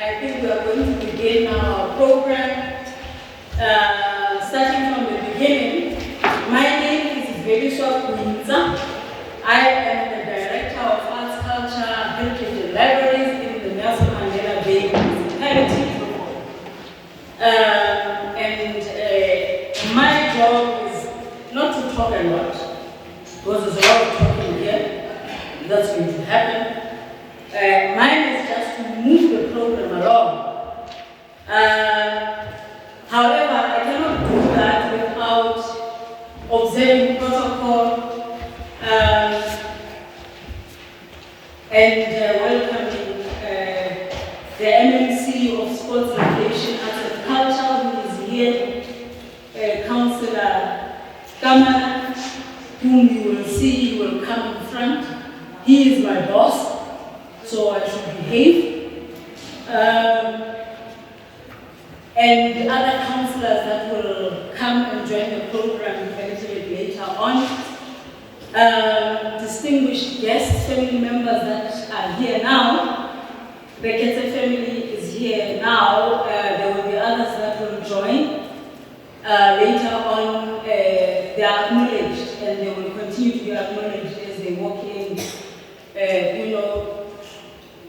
I think we are going to begin our program. Starting from the beginning, my name is Veliswa Kuinza. I am the Director of Arts, Culture, Heritage and Libraries in the Nelson Mandela Bay Municipality. My job is not to talk a lot, because there's a lot of talking here. That's going to happen. Mine is just to move the program along. However, I cannot do that without observing protocol and welcoming the MMC of Sports, Recreation, Arts and Culture, who is here, Councillor Kamana, whom you will see will come in front. He is my boss, so I should behave. And other councillors that will come and join the program a little bit later on. Distinguished guests, family members that are here now. The Kete family is here now. There will be others that will join. Later on, they are acknowledged and they will continue to be acknowledged as they walk in.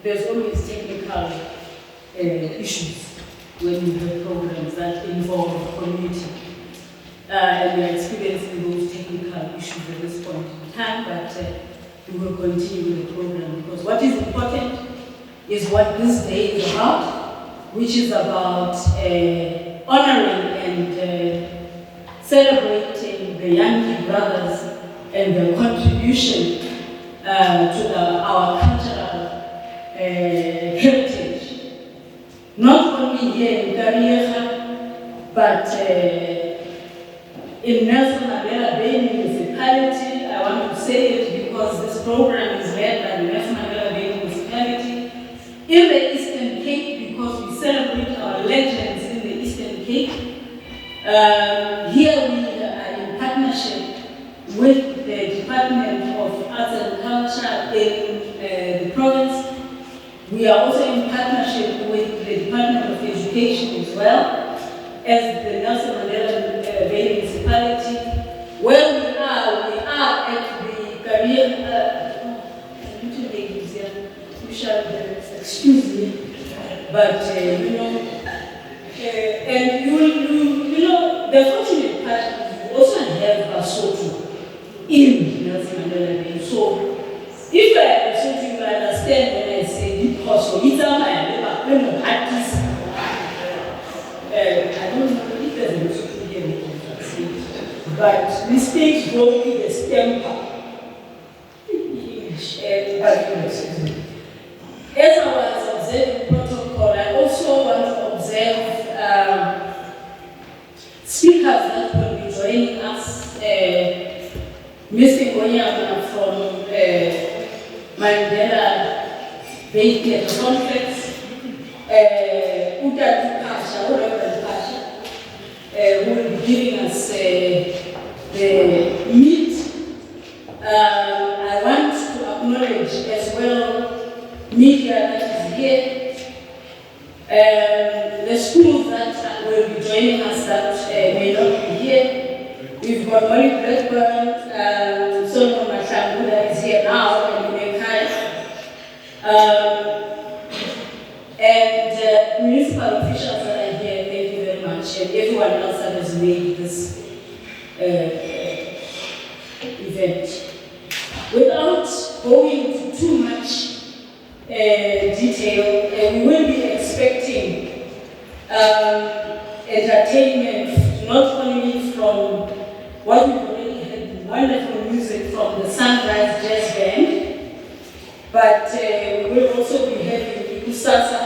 There's always technical issues when we have programs that involve the community. And we are experiencing those technical issues at this point in time, but we will continue with the program because what is important is what this day is about, which is about honoring and celebrating the Yankee brothers and their contribution to our cultural heritage. Not only here in Uitenhage, but in Nelson Mandela Bay Municipality. I want to say it because this program is led by the Nelson Mandela Bay Municipality. In the Eastern Cape, because we celebrate our legends in the Eastern Cape. Here we are in partnership with the Department of Arts and Culture in the province. We are also in partnership with the Department of Education as well as the Nelson Mandela Bay Municipality. Where we are at the career, you shall excuse me, but and the fortunate part is we also have a Soto in Nelson Mandela Bay. So if I am Soto, you understand when I say because it's a man, artist. I don't know if there's a Soto here we can translate, but mistakes go with the stamper. As I was observing protocol, I also want to observe speakers that will be joining us. Mr. Goyama from Mandela Bay Conference, Uda Pasha, Reverend Pasha, who will be giving us the meet. I want to acknowledge as well media that is here, the schools that will be joining us that may not be here. We've got Molly Blackburn, Solomon Mashambuda is here now, and Uitenhage. And municipal officials that are here, thank you very much, and everyone else that has made this event. Without going into too much detail, we will be expecting entertainment not only from what we've already had, wonderful music from the Sunrise Jazz Band, but we will also be having Usasa,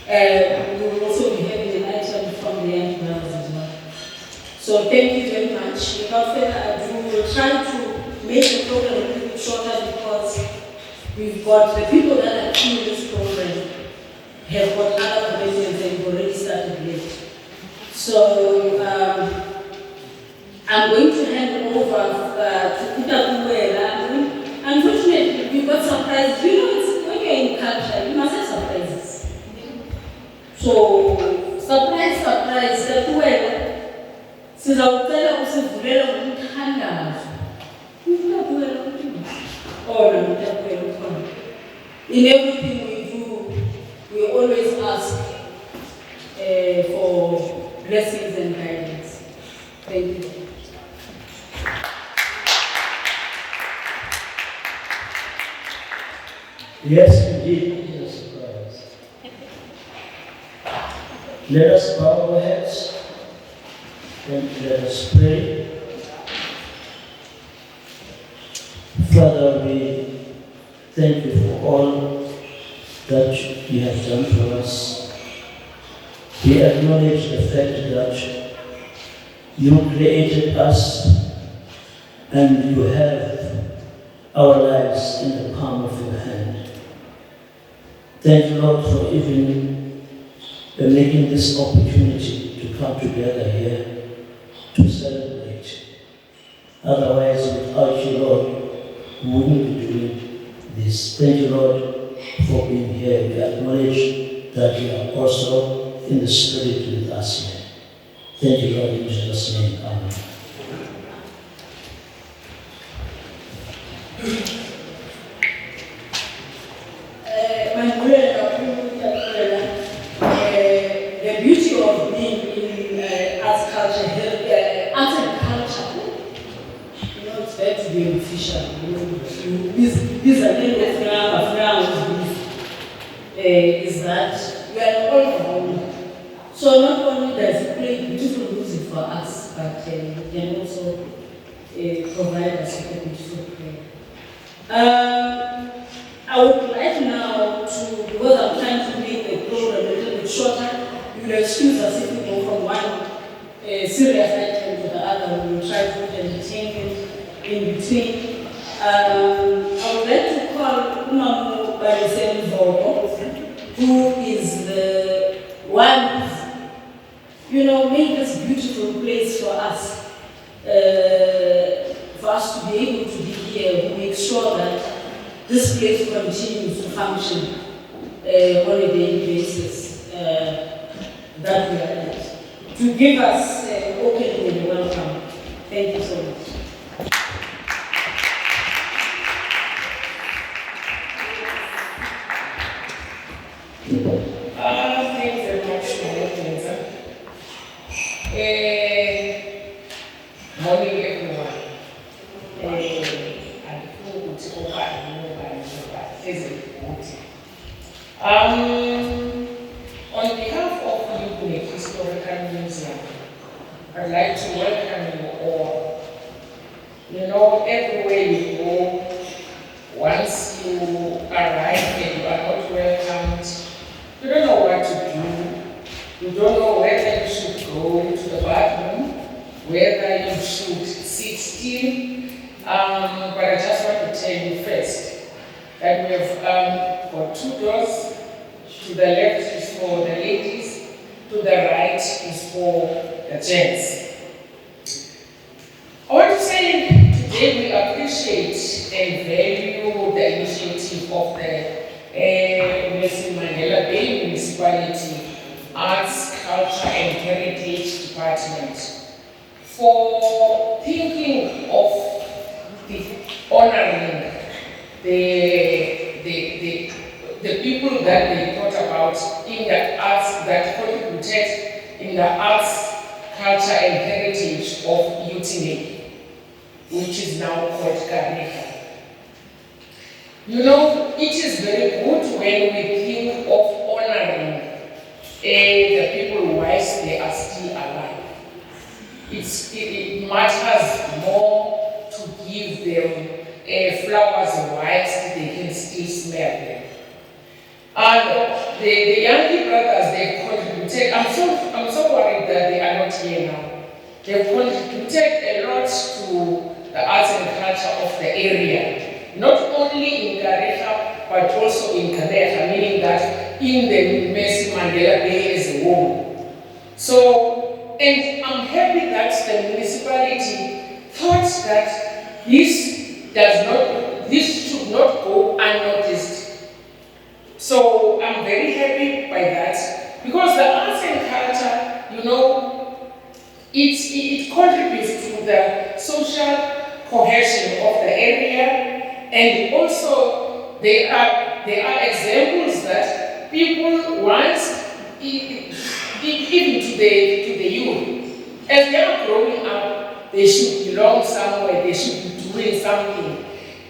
we will also be having an item from the Yankee brothers as well. So thank you very much. Without further ado, we will try to make the program a little bit shorter because we've got the people that are in this program have got other commitments and we've already started late. So I'm going to hand over to Peter Kuwela. Unfortunately, we've got surprises. You know, it's when you're in culture, you must have surprises. So, surprise, surprise, siyaqhubeka. Sizawucela usivulela ngokuthandaza. Uyabulela uthini? Oh, no, uyabulela ukhona. In everything we do, we always ask for blessings and guidance. Thank you. Yes, indeed, it is a surprise. Let us bow our heads and let us pray. Father, we thank you for all that you have done for us. We acknowledge the fact that you created us and you have our lives in the palm of your hand. Thank you, Lord, for even making this opportunity to come together here to celebrate. Otherwise, without you, Lord, we wouldn't be doing this. Thank you, Lord, for being here. We acknowledge that you are also in the Spirit with us here. Thank you, Lord, in Jesus' name. Amen. The beauty of being in arts culture, arts and culture, it's better to be official. These are the is that we are all around. So not only does it play beautiful music for us, but it can also provide us with a beautiful prayer. I would like now to, because I'm trying to make the program a little bit shorter, you will excuse us if we go from one serious item to the other. We will try to entertain it in between. I would like to call Umamu Barisem Vogo, who is the one who's, made this beautiful place for us to be able to be here, who makes sure that this place continues to function on a daily basis that we are at. To give us open and welcome. Thank you so much. Thanks very much, morning, everyone. On behalf of Uitenhage Historical Museum, I'd like to welcome you all. Everywhere you go, once you arrive and you are not welcomed, you don't know what to do. You don't know whether you should go to the bathroom, whether you should sit still. But I just want to tell you first that we have got two doors. To the left is for the ladies, to the right is for the gents. I want to say today we appreciate and value the initiative of the Nelson Mandela Bay Municipality Arts, Culture and Heritage Department for thinking of honoring the people that they thought about in the arts, that contributed in the arts, culture and heritage of Uitenhage, which is now called Gariga. It is very good when we think of honoring the people whilst they are still alive. It matters more to give them flowers whilst they can still smell them. And the Yankee brothers, they contributed. I'm so worried that they are not here now. They've contributed a lot to the arts and culture of the area, not only in Gariga but also in Kaneha, meaning that in the Nelson Mandela Bay as a whole. So, and I'm happy that the municipality thought that this should not go unnoticed. So I'm very happy by that. Because the arts and culture, you know, it contributes to the social cohesion of the area, and also there are examples that people once, even to the youth, as they are growing up, they should belong somewhere, they should be doing something,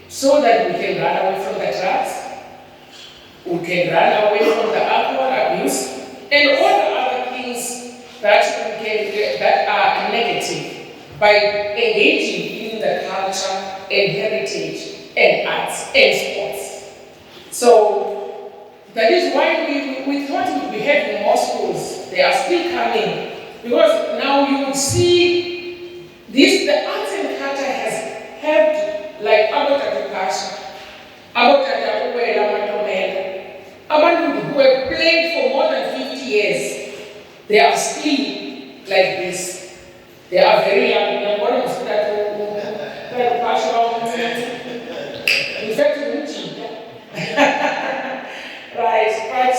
so that we can run away from the drugs, we can run away from the alcohol abuse, and all the other things that we can that are negative by engaging in the culture and heritage and arts and sports. So that is why we thought we would be having more schools. They are still coming, because now you would see this, the arts and culture has helped, like about education, about abantu who have played for more than 50 years, they are still like this. They are very young. In fact, right, but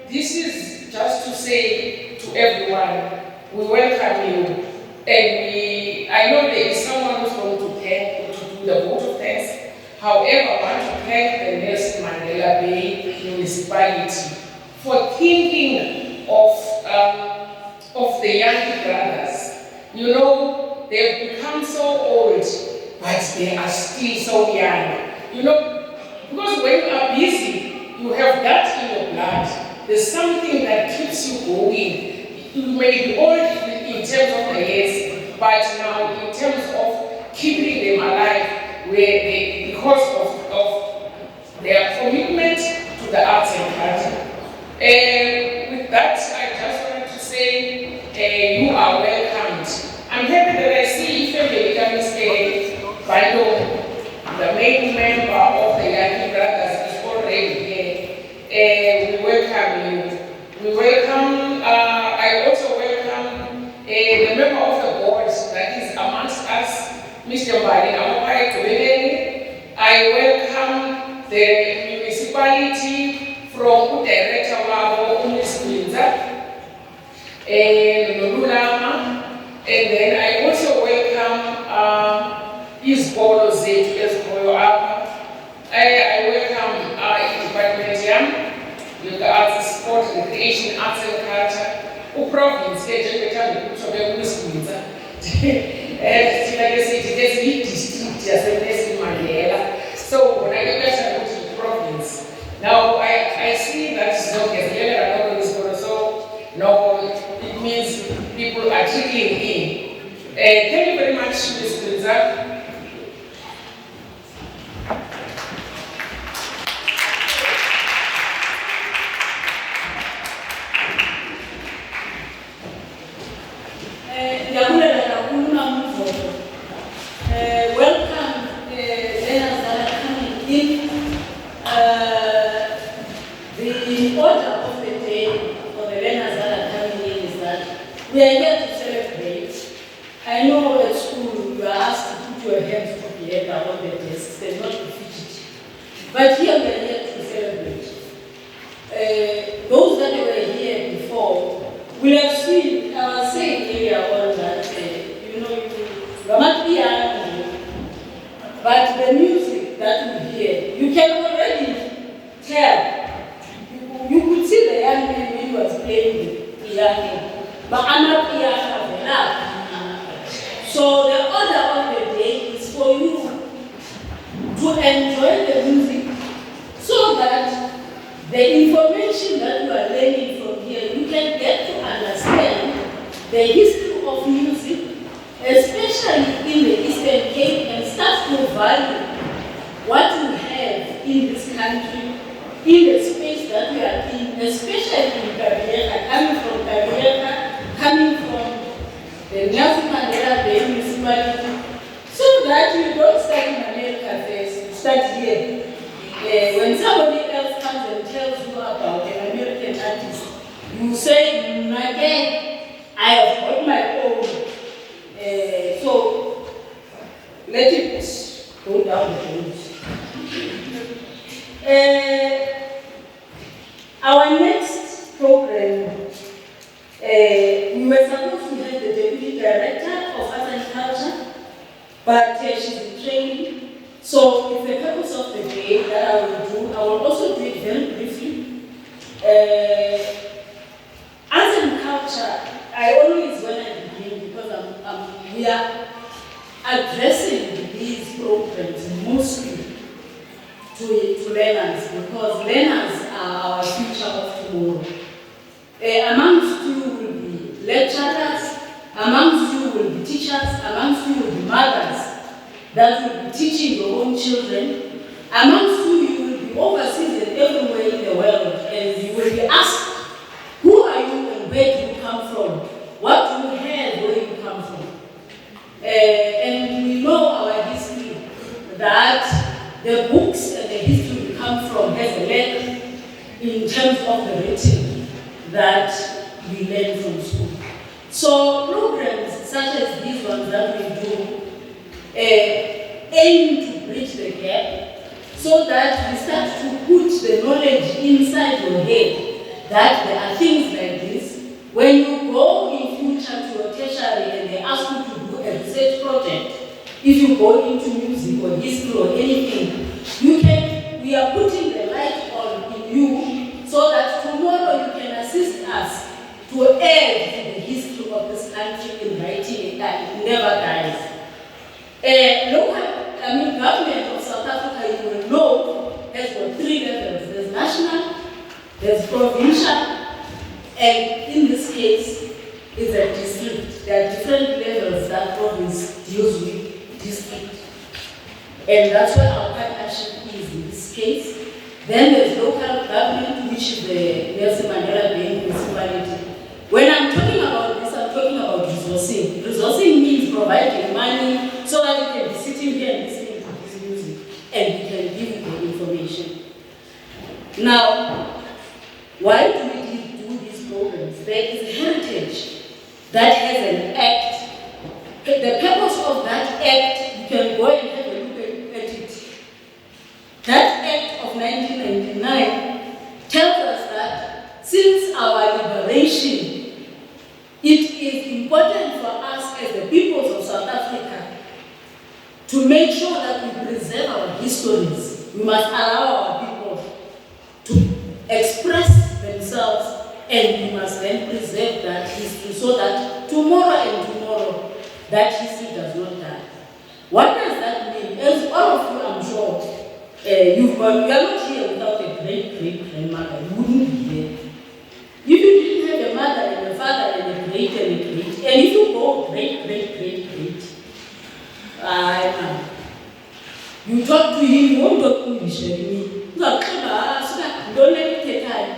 this is just to say to everyone, we welcome you, and I know there is someone who's going to do the vote of thanks. However, I want to thank the Nelson Mandela Bay municipality for thinking of the Yankee brothers. You know, they've become so old, but they are still so young. You know, because when you are busy, you have that in your blood. There's something that keeps you going. You may be old in terms of the years, but now in terms of keeping them alive, because of their commitment to the arts and culture. And with that, I just wanted to say you are welcomed. I'm happy that I see Ifembe Bando, the main member of the Yankee brothers, is already here. We welcome you. We welcome, I also welcome the member of the board that is amongst us, Mr. Mbali. I welcome the municipality from Director Wabo, Ms. Windsor, and Nululama, and then I also welcome his board of Zet as Koyoapa. I welcome Department with the Arts, Sport, Recreation, Arts and Culture, province, Ms. Windsor. So when I get back to the province, now I see that so no, it means people are trickling in. Thank you very much, Ms. Windsor. Welcome, learners that are coming in. The order of the day for the learners that are coming in is that we are here to celebrate. I know at school you are asked to put your hands together on the desks and not to fidget. But here we are here to celebrate. Those that were here before will have seen, I was saying earlier on that, you are not piano, but the music that we hear, you can already tell. You could see the young man when he was playing the piano, but I'm not piano enough. So the order of the day is for you to enjoy the music so that the information that you are learning from here, you can get to understand the history of music, especially in the Eastern Cape, and start to value what we have in this country, in the space that we are in, especially in Kabieka, coming from the Nelson Mandela Bay municipality, so that you don't start in America first, you start here. When somebody else comes and tells you about an American artist, you say, again, I have got my own. So let it go down the road. Our next program, we were supposed to have the Deputy Director of Arts and Culture, but she's in training. So it's the purpose of the day that I will do. I will also do it very briefly. Arts and culture, I always, when I begin, because we are addressing these programs mostly to learners, because learners are our future of tomorrow. Amongst you will be lecturers, amongst you will be teachers, amongst you will be mothers that will be teaching your own children. Amongst you will be overseas and everywhere in the world, and you will be asked, who are you and where do you come from? What do you have where you come from? And we know our history, that the books and the history we come from has a leg in terms of the written that we learn from school. So programs such as these ones that we do aim to bridge the gap so that we start to put the knowledge inside your head that there are things like this. When you go in future to your tertiary and they ask you to do a research project, if you go into music or history or anything, we are putting the light on in you so that tomorrow you can assist us to add to the history of this country in writing that it never dies. Government of South Africa, you will know, has got 3 levels. There's national, there's provincial, and in this case, it's a district. There are different levels that province deals with district. And that's where our partnership is in this case. Then there's local government, which is the Nelson Mandela Bay municipality. When I'm talking about this, I'm talking about resourcing. Resourcing means providing money so that you can be sitting here and listening to this music and we can give you the information. Now, why do we do these programs? There is a heritage that has an act. The purpose of that act, you can go and have a look at it. That act of 1999 tells us that since our liberation, it is important for us as the peoples of South Africa to make sure that we preserve our histories. We must allow our people to express themselves, and we must then preserve that history so that tomorrow that history does not die. What does that mean? As all of you, I'm sure, you are not here without a great-great-grandmother. You wouldn't be here. If you didn't have a mother and a father and a great, and if you go great, you talk to him, you won't talk English anymore. Don't let me take time.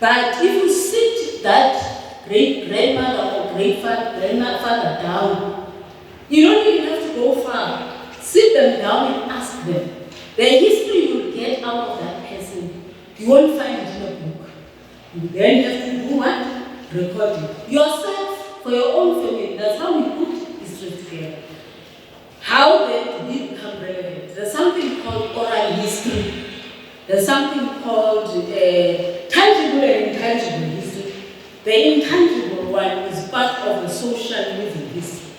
But if you sit that great-grandmother or great-grandfather down, you don't even have to go far. Sit them down and ask them. The history you will get out of that person, you won't find it in a book. You then have to do what? Record it. Yourself, for your own family. That's how we put history together. How then do we become relevant? There's something called oral history. There's something called tangible and intangible history. The intangible one is part of the social living history.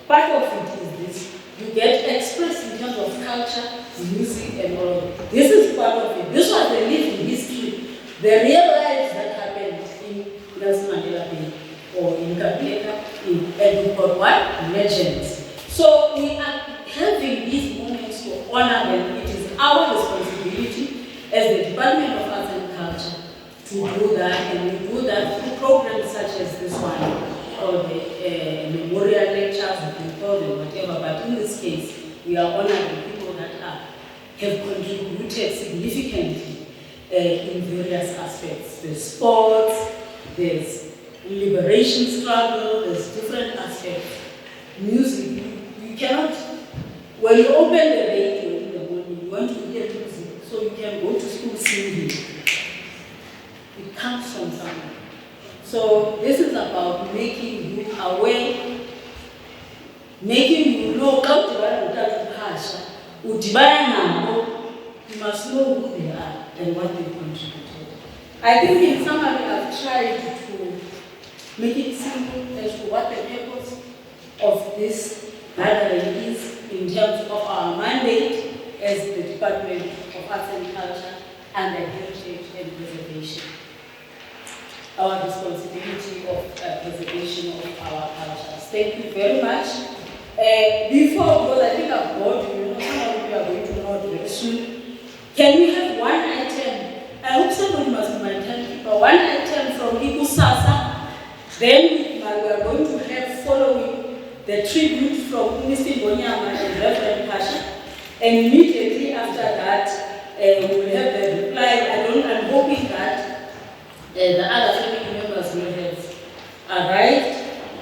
Part of it is this. You get expressed in terms of culture, music, and all of it. This is part of it. This was the living history. The real lives that happened in Nelson Mandela Bay or in Kapleka, and we've got what? Legends. So we are having these moments to honor them. It is our responsibility as the Department of Arts and Culture to do that, and we do that through programs such as this one, or the memorial lectures, we can call them whatever, but in this case, we are honoring people that have contributed significantly in various aspects. There's sports, there's liberation struggle, there's different aspects. Music, you cannot, when you open the radio in the morning, you want to hear music, so you can go to school singing. It comes from somewhere. So this is about making you aware, making you know you must know who they are and what they contribute. I think in summary, I've tried to make it simple as to what the purpose of this gathering is in terms of our mandate as the Department of Arts and Culture and the Heritage and Preservation. Our responsibility of preservation of our cultures. Thank you very much. Before, because I think I've bored you, some of you are going to know very soon. Can we have one item? I hope somebody must be my timekeeper. One item from Ikusasa. Then we are going to have following the tribute from Mr. Bonyama and Reverend Pasha. And immediately after that, we will have the reply. I'm hoping that the other family members will have arrived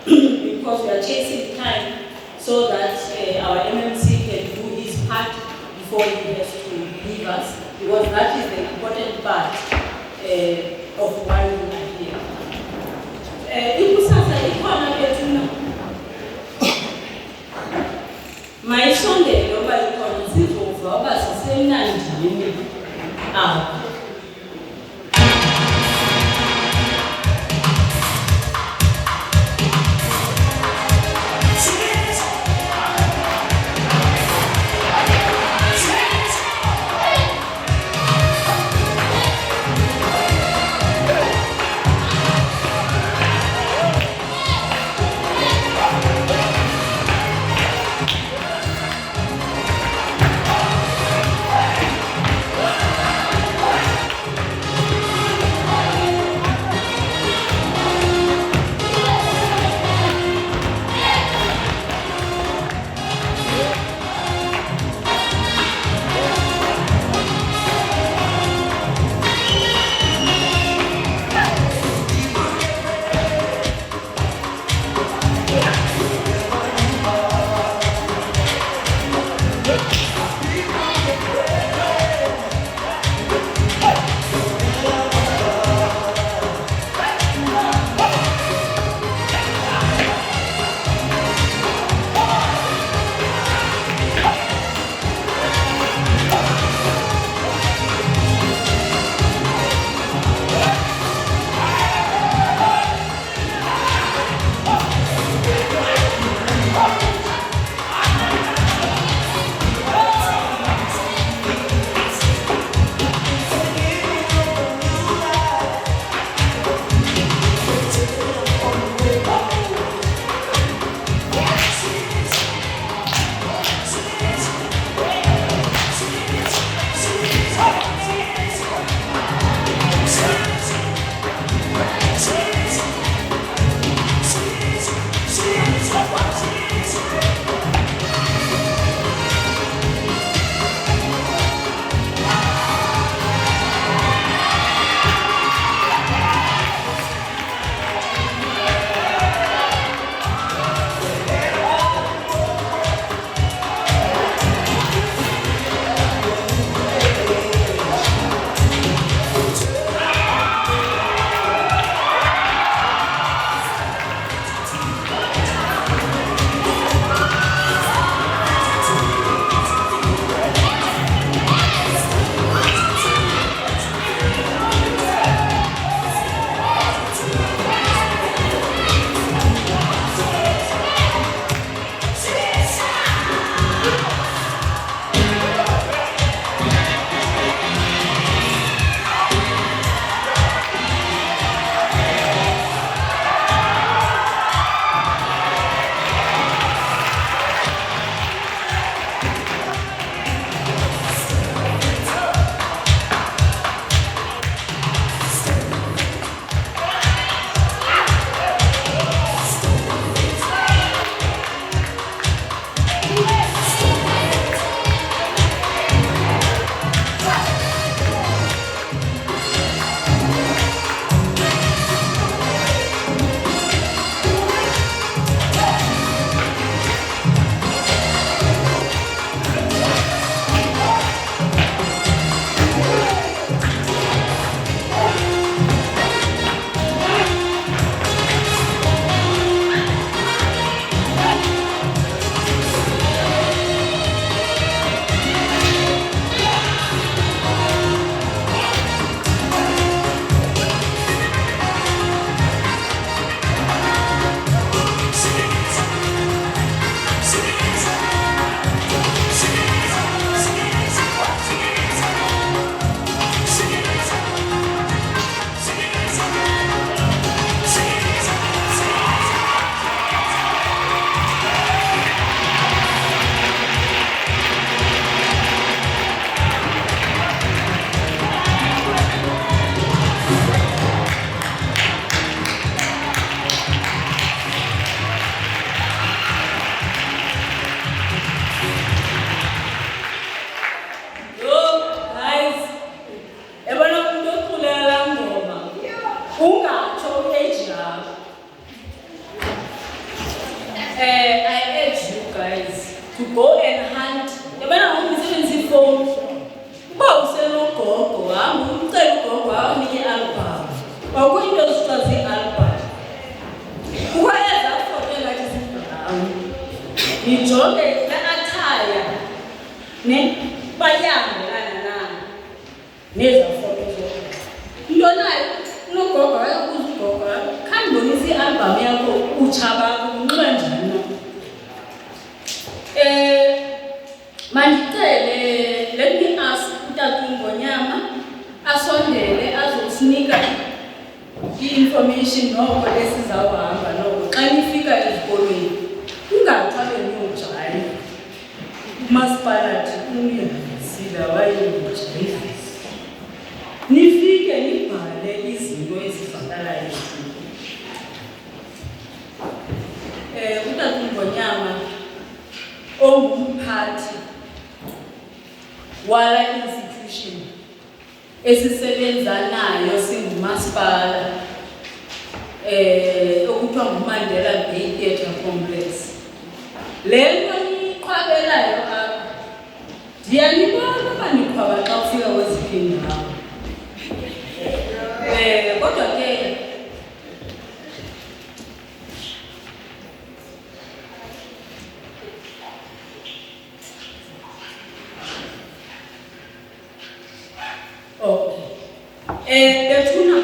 because we are chasing time so that our MMC can do his part before he has to leave us, because that is the important part of why we are here. Ikusasa ikhona bethu mayisondele ngoba ikhona sizova oba sisemnandini apha. age now. I urge you guys to go and hunt. When I'm on phone, about sell go, I'm going to go out and get album. Or going to start the album. Whoever for the like you join the attire. Ne, bayang, never for you don't like no go, can't believe the album, Yanko, Uchaba, let me ask Utakumbonyama, asondele azosinika information no this is our no xa nifika ezikolweni ungathwale niyojaya umasipalathi unihambisile wayeyojayiva nifike nibhale izinto ezivakalayo Utakumbonyama ongumphathi wala institution esisebenza nayo singumasipala okuthiwa nguMandela Bay Theatre Complex. Le nto niyiqhwabelayo apha ndiyanibona uba niqhwaba xa kufika kweziphi iindawo. Kodwa ke bethuna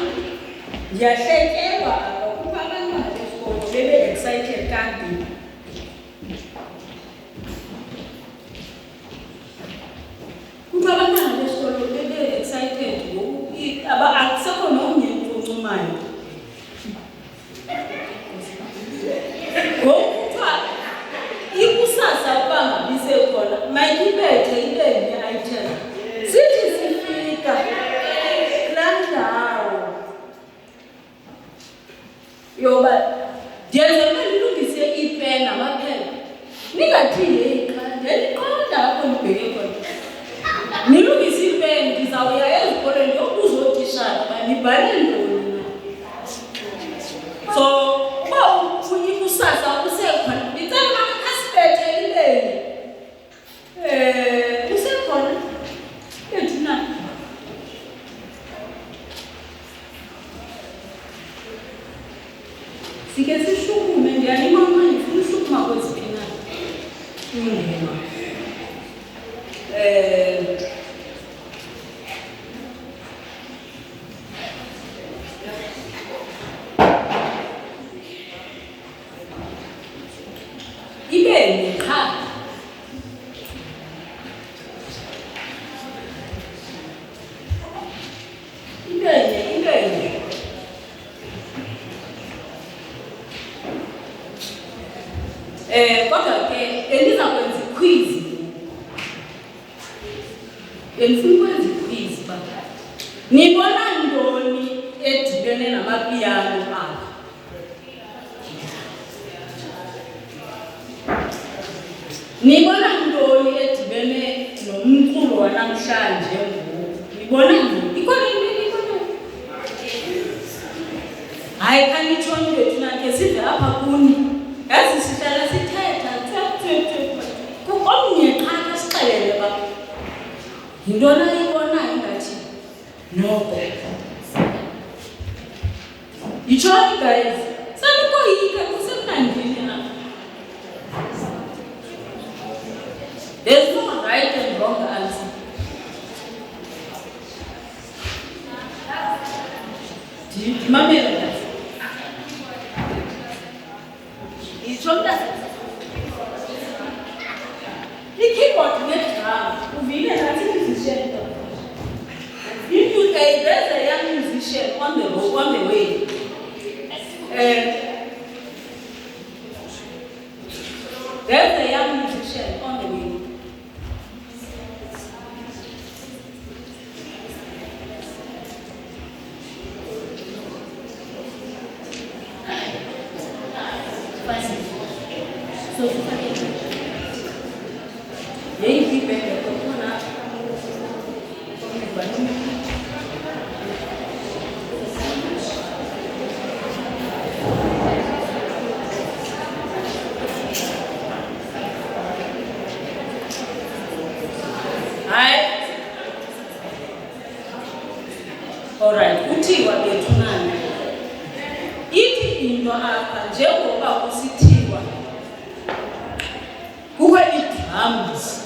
ndiyahlekelwa ukuba abantwana besikolo bebe-excited kanti kuba abantwana besikolo bebe-excited akusekho nomnye oncumayo ngokuthiwa ikusasa uba ngabisekhona mayibethe ibe ne-item sithi sifika yoba ndiyenzela nilungise ipeni namaphela ningathini eyiqala ndiyaliqonda apho nibheke khona nilungise ipeni ndizawuya ezikolweni ndiyobuza ootishara uba nibhale ntoni so uba ufuna ikusasa usekhona ndicela makasibethe ipeni usekhona bethuna sike sishukume ndiyanimama ndifuna ushukuma kweziphi na indima ibeni qha ibeni kodwa ke bendiza kwenza iquiz bendifuna ukwenza iquiz uba nibona ntoni edibene namapiyano apha nibona ntoni edibene nomculo wanamhlanje ngoku nibona ntoni ikhona into ikhona hayi khanitshoni bethuna ke sive apha kuni yazi sihlala sithetha omnye qha asixelele uba yintoni ayibonayo ingathi noko yitshoni guys sanikoyika kusemnandini na there's no right and wrong answer ndimamela kahle i-keyboard ne-drum uvile nathi musician there's a young musician on the way there's a young musician on the way so Yankee band into apha njengoba kusithiwa kukho ii-drums.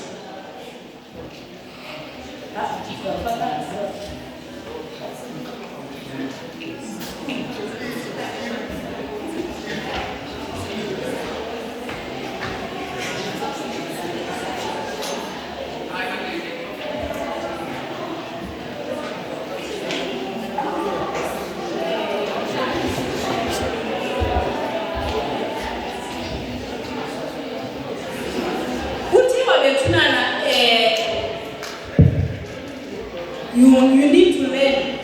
You need to learn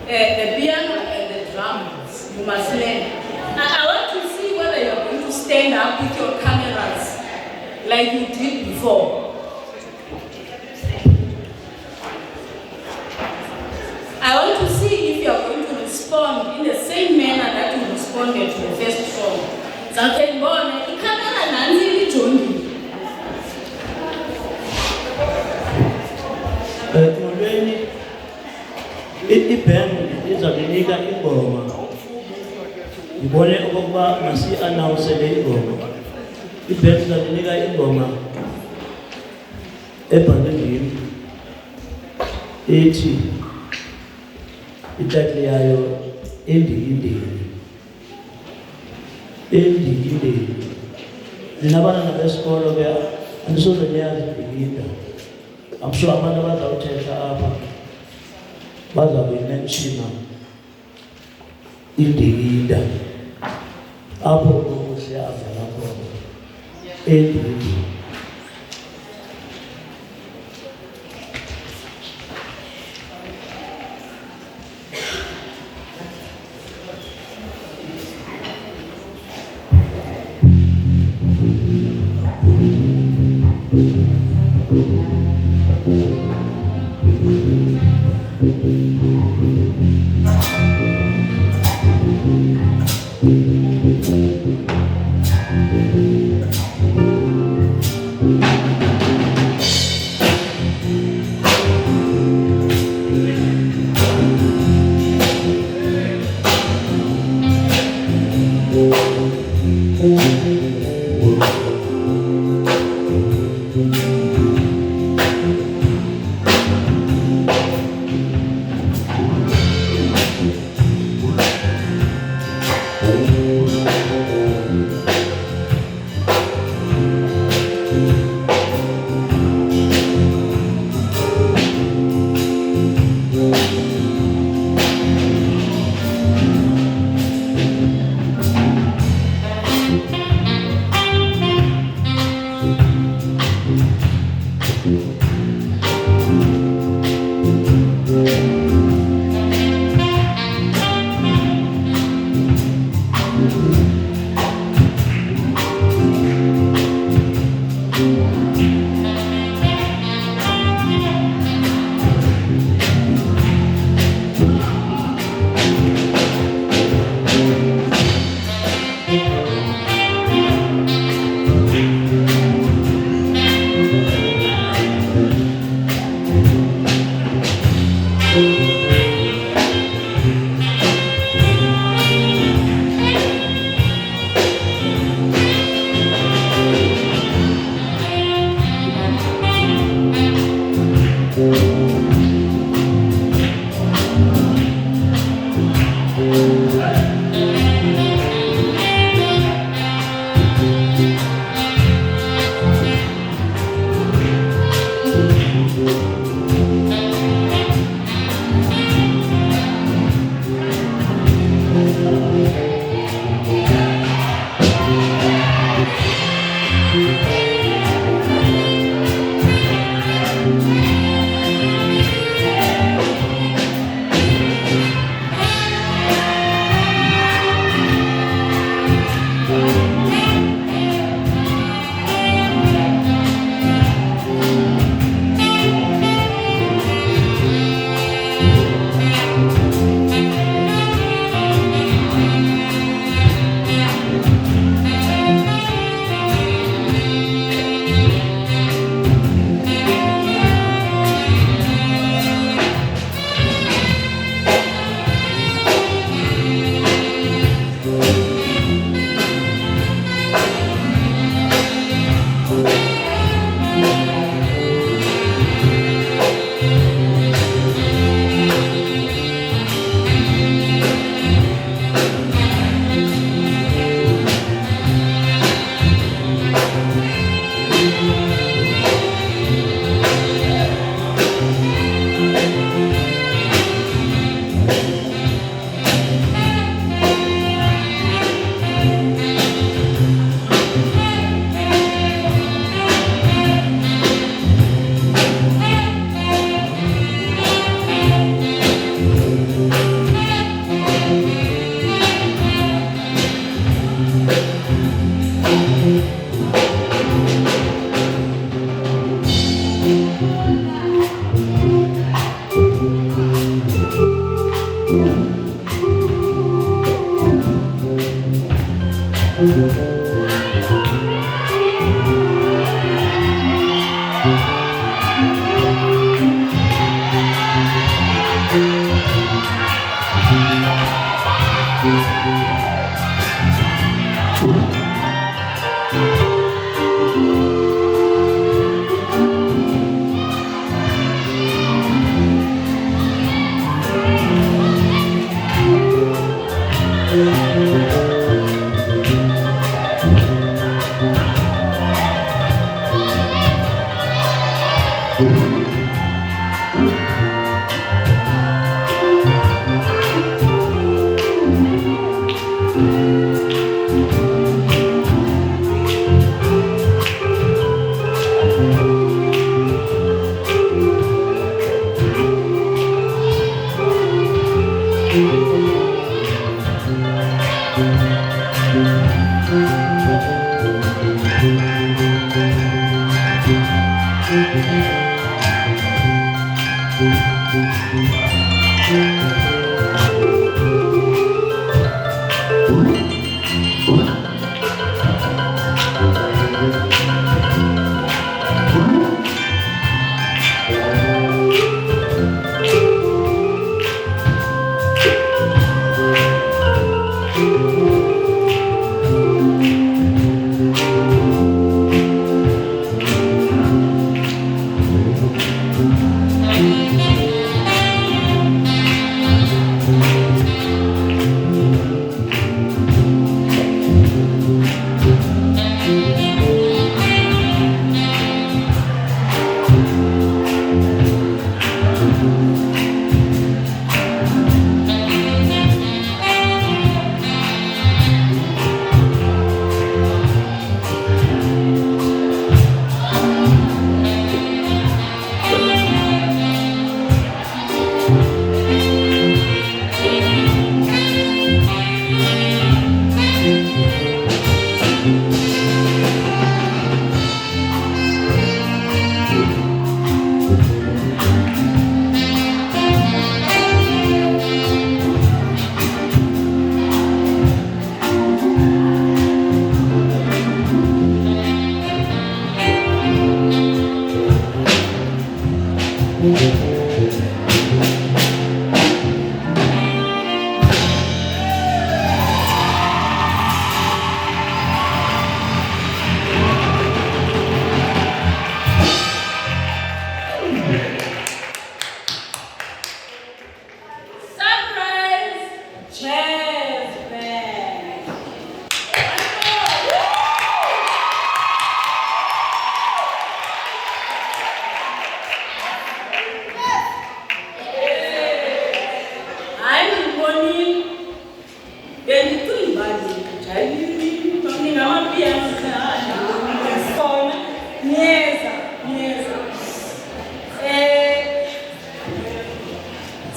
the piano and the drums. You must learn. I want to see whether you're going to stand up with your cameras like you did before. I want to see if you're going to respond in the same manner that you responded to the first song. Something born, the camera nanzi lijongi. Molweni, ibhand izawunika ingoma. Ngibone okokuba masi-announce le ingoma. Ibhand izawunika ingoma ebhalwe ngimi ethi ititle yayo endiyindeni. Endiyindeni. Nina abantwana besikolo ke andisoze niyazi indiyinda. I'm sure abantu abazawuthetha apha bazawuyimenshina indiyinda apho ukuhle avela khona endiyindeni.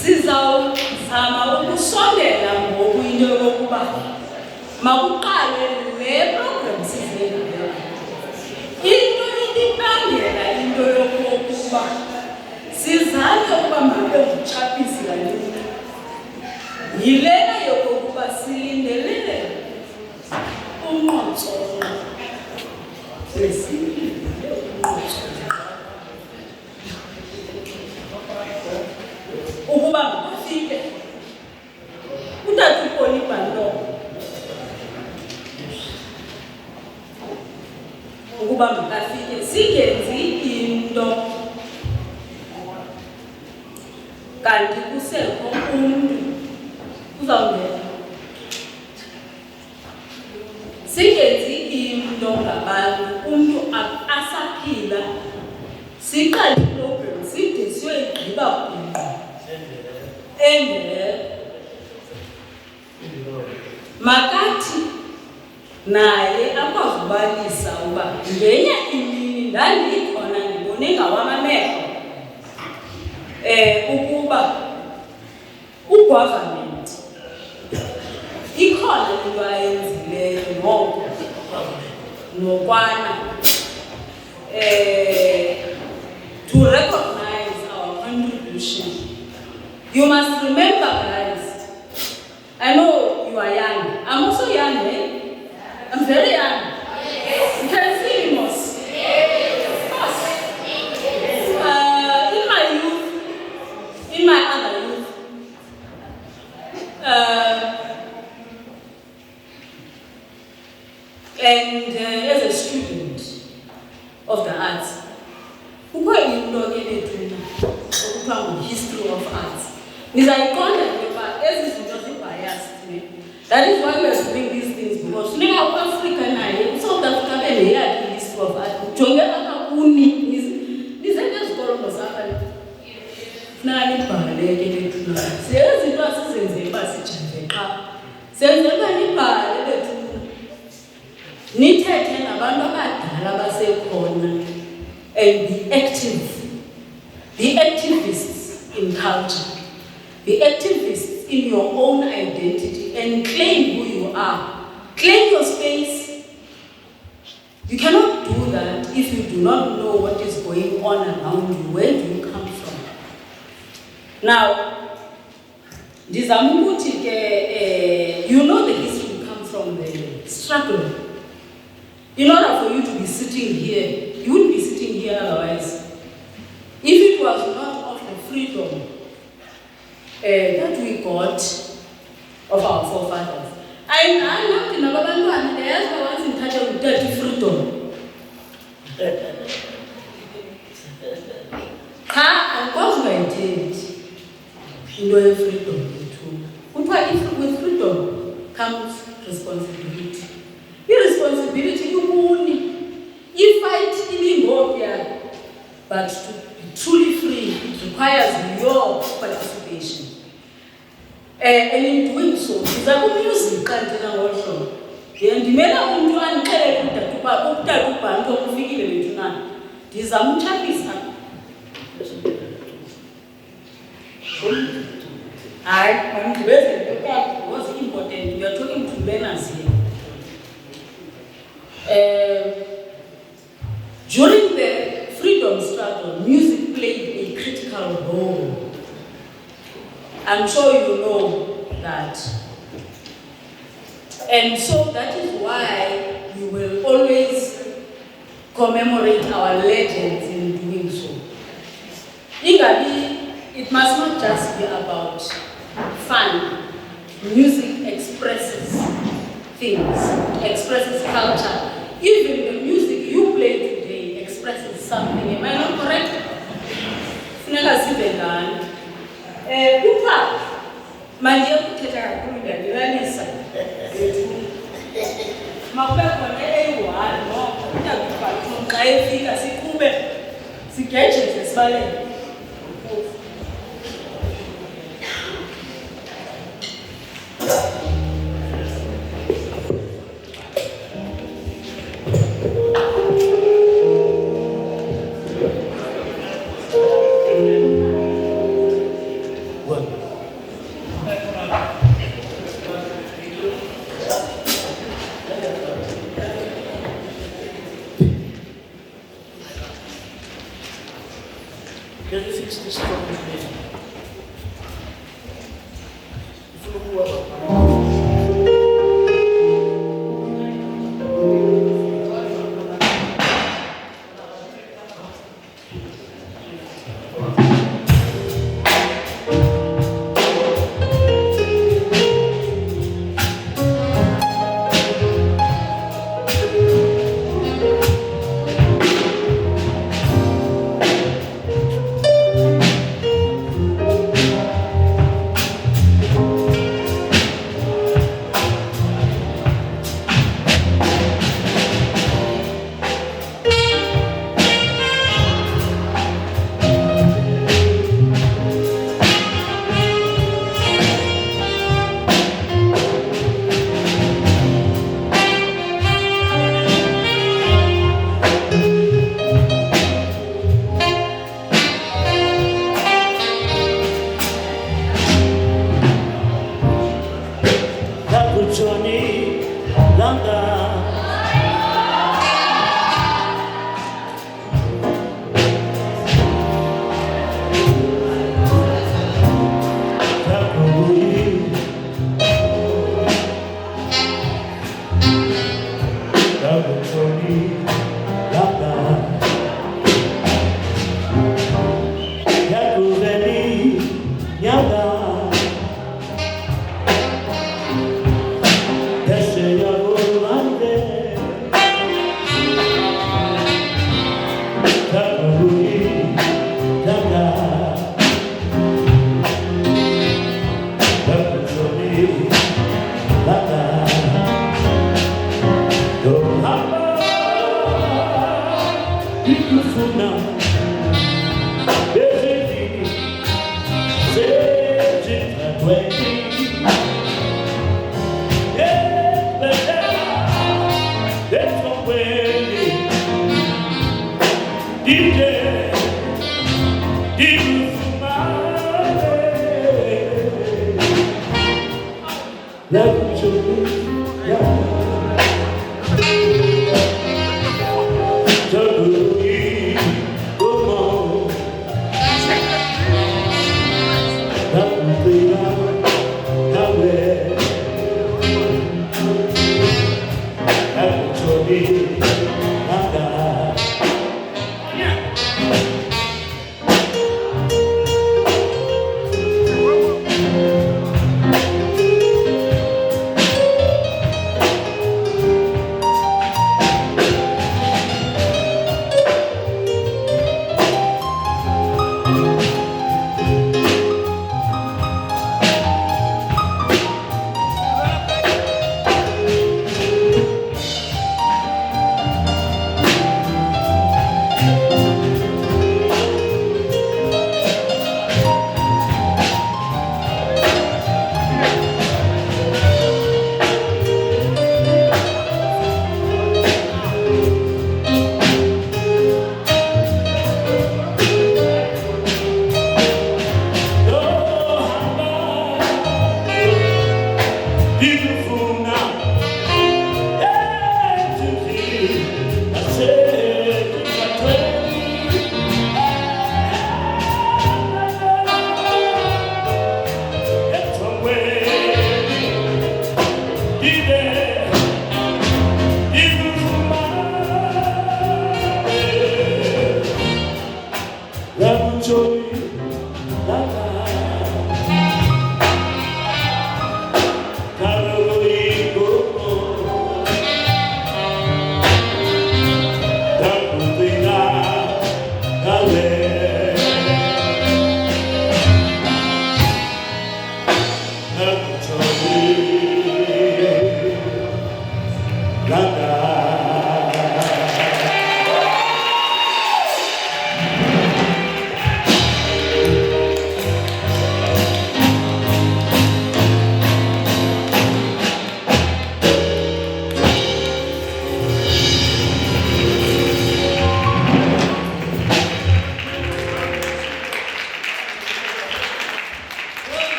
Sizawuzama ukusondela ngoku into yokuba makuqalwe le program sizenayo. Into ibangela into yokuba sizame ukuba mabenguchapisi lale nto yilena yokokuba silindelele unqontsonqo wesilile unqontsonqo ukuba makafike utata uPolibhalo ukuba makafike singenzi into kanti kusekho umntu uzawungena. Singenzi into ngabantu umntu asaphila siqale iprogram side siyoyigqiba gungqo makathi naye akwazi ubalisa uba ngenye imini ndandikhona ndibone ngawamamehlo ukuba ugovernment ikhona into ayenzileyo noko nokwana to recognize our contribution. You must remember, guys, I know you are young. I'm also young, eh? I'm very young. You can see me, Moss. Of course. In my youth, in my other youth, and as a student of the arts, who are you looking at the history of arts? That is why we are doing these things, because now Africa and South Africa and the history of art. And the activists in culture, the activists in your own identity, and claim who you are. Claim your space. You cannot do that if you do not know what is going on around you. Where do you come from? Now, you know the history comes from the struggle. In order for you to be sitting here, you wouldn't be sitting here otherwise. If it was not of the freedom that we got of our forefathers. I'm not in Ababandwan, there's no one in touch with dirty freedom. And God's maintained no freedom. With freedom comes responsibility. Irresponsibility, you fight in Ethiopia, but to be truly free, it requires your participation. And in doing so, it's a music country also. And the men are going to unclear to figure it out. These are much was important. We are talking to learners here. During the freedom struggle, music played a critical role. I'm sure you know that. And so that is why we will always commemorate our legends in doing so. It must not just be about fun. Music expresses things, expresses culture. Even the music you play today expresses something. Am I not correct? Can you fix this problem, please?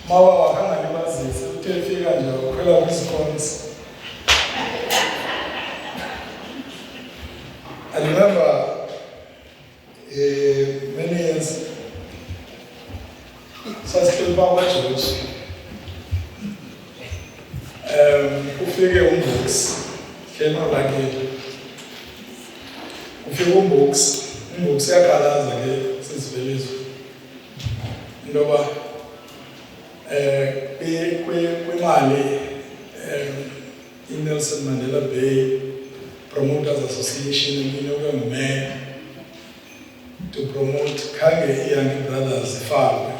Mawa wakanga nibazisa uyefika nje ukhwela kwiscones. I remember many years sasihleli George ufike umbooks hlelo lakhe ufike umbooks yakhalaza ke sisivelizwe ngoba kwimali iNelson Mandela Bay Promoters Association inoke ngumayor to promote khange Yankee brothers ifakwe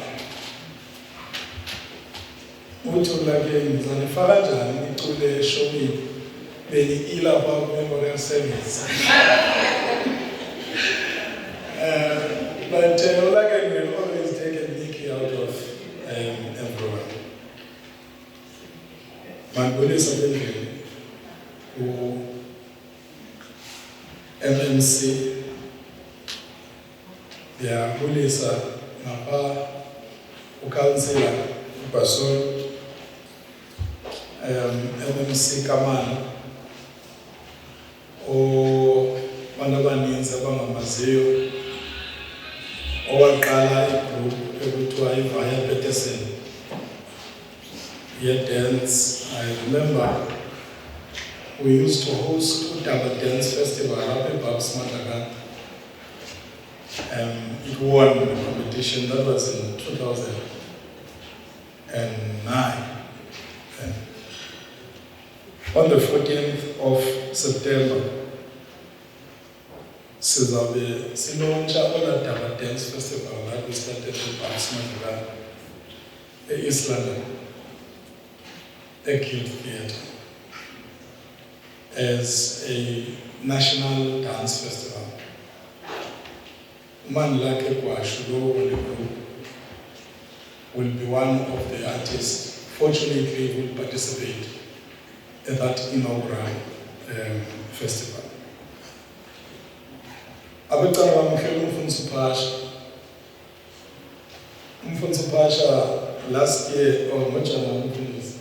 uthi lake ngizanifaka kanjani icule eshowini beniila kwa memorial service but Olake will always take a mickey out of everyone. Mandibulisa endlini MMC ndiyabulisa ngapha ukansila uBasol MMC Kamana abantu abaninzi abangamaziyo owaqala igroup ekuthiwa iVaya Peterson dance. I remember we used to host Udaba Dance Festival up in Babs Madaga. It won the competition. That was in 2009. On the 14th of September, sizabe sinontsha Udaba Dance Festival that we started in Babs Madaga, East London, Acute Theatre, as a national dance festival. Manlake Kwashulo will be one of the artists, fortunately, who will participate at that inaugural festival. Abecala bamkhela Mfundisi Pasha last year, or ngoJanuwari Mfundisi,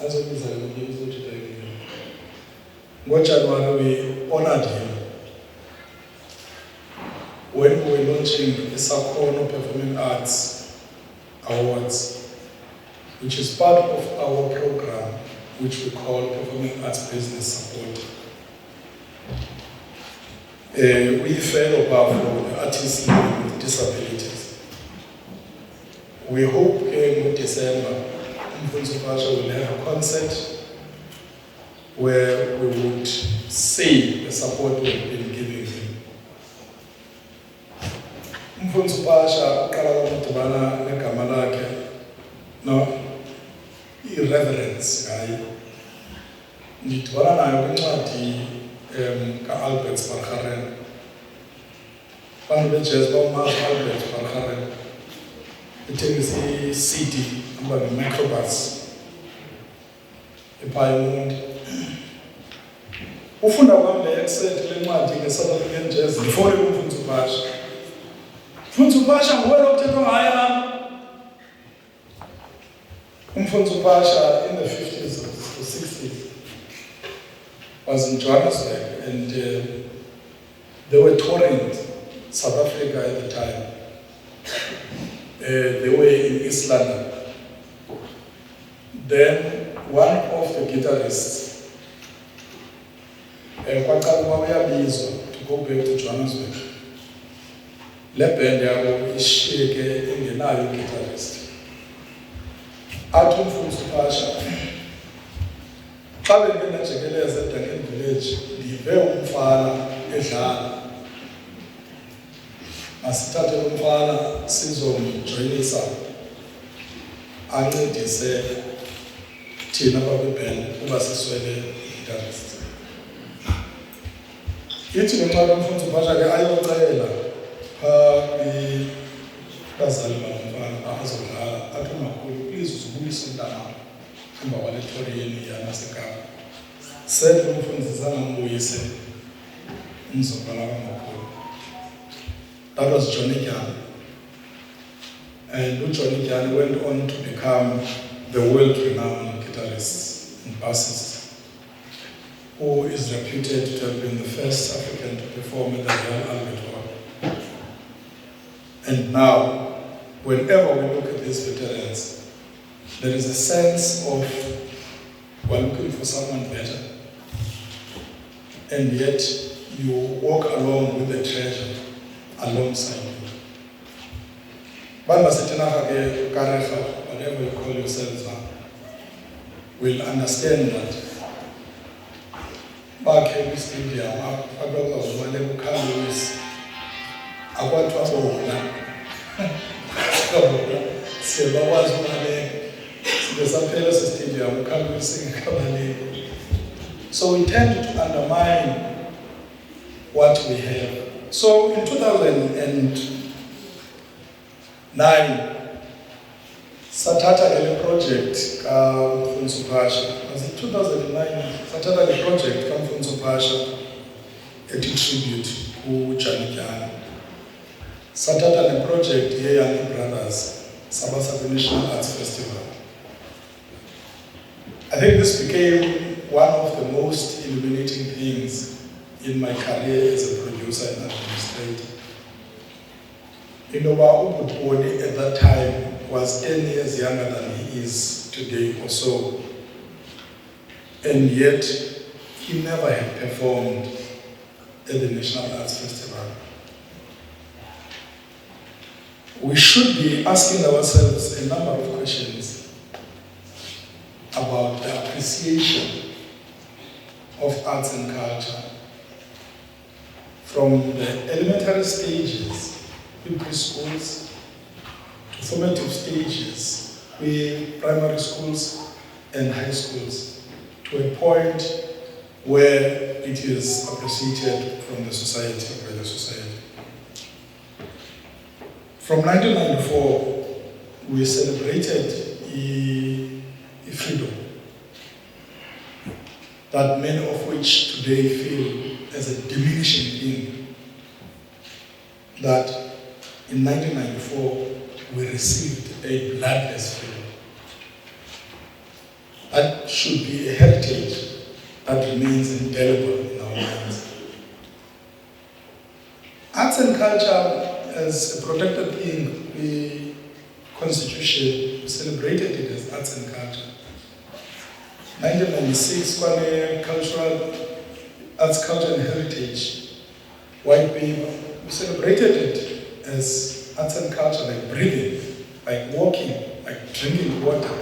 azobiza ngomyeni today. NgoJanuwari we honored him when we were launching the Sakhono Performing Arts Awards, which is part of our program, which we call Performing Arts Business Support. We fell above for the artists living with disabilities. We hope in December, Mfundisi Pasha will have a concert where we would see the support we've been giving him. Mfundisi Pasha uqala ukudibana negama lakhe no irreverence hayi ndidibana nayo kwincwadi kaAlbert Barkharen. Bantu bejazz bawumazi uAlbert Barkharen ithengisa i-CD amba nge-microbus ePhiladelphia. Ufunda kwami le-accent lencwadi nge-South African jazz ngifowunele uMfundisi Pasha. Mfundisi Pasha nguwena okuthethwa ngaye nami. Mfundisi Pasha in the 50s or 60s was in Johannesburg, and they were touring South Africa at the time. They were in East London. Then one of the guitarists to go back to Johannesburg. Le band yabo ishiyeke ingenayo guitarist. Athi uMfundisi Pasha xa bengenajikeleza eDurban Village ndive umfana edlala. Masithathe umfana sizomjoyinisa ancedise thina babeband kuba siswele guitarist. Ithi ngenxa uMfundisi Pasha ke ayocela bazali bamfana azodlala athi umakhulu please uzibuyise umntana emva kwale toriyeni yanasekapa. Said uMfundisi angambuyise umzukwana kamakhulu. That was Johnny Gyani. And Johnny Gyani went on to become the world-renowned guitarist and bassist, who is reputed to have been the first African to perform at the Royal Albert Hall. And now, whenever we look at these veterans, there is a sense of we're looking for someone better. And yet, you walk along with the treasure alongside you. Whatever you call yourselves now, will understand that back in this India, I so we tend to undermine what we have. So in 2009, Satata a project Mfunzo Pasha. As in 2009, Satata a project Mfunzo Pasha, a tribute to Yankee. Satata a project here Yankee Brothers, Sabasa National Arts Festival. I think this became one of the most illuminating things in my career as a producer and administrator. You know, Ubudboni at that time was 10 years younger than he is today or so. And yet, he never had performed at the National Arts Festival. We should be asking ourselves a number of questions about the appreciation of arts and culture from the elementary stages, in preschools, to formative stages, with primary schools and high schools, to a point where it is appreciated from the society, by the society. From 1994, we celebrated a freedom that many of which today feel as a diminishing thing. That in 1994, we received a bloodless freedom. That should be a heritage that remains indelible in our minds. Arts and culture as a protected thing, the Constitution celebrated it as arts and culture. 1996, when cultural arts, culture and heritage, white paper, we celebrated it as arts and culture, like breathing, like walking, like drinking water.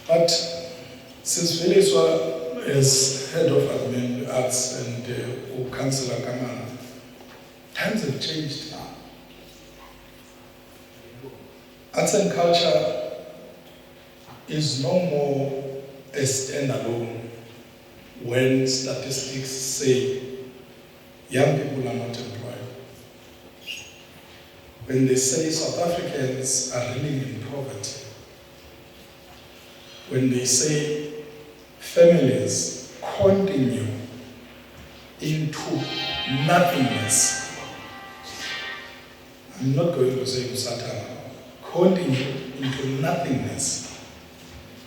But since Veliswa is head of admin arts and councillor Kamana, times have changed now. Arts and culture is no more a standalone when statistics say young people are not employed. When they say South Africans are living in poverty. When they say families continue into nothingness. I'm not going to say Satan. Continue into nothingness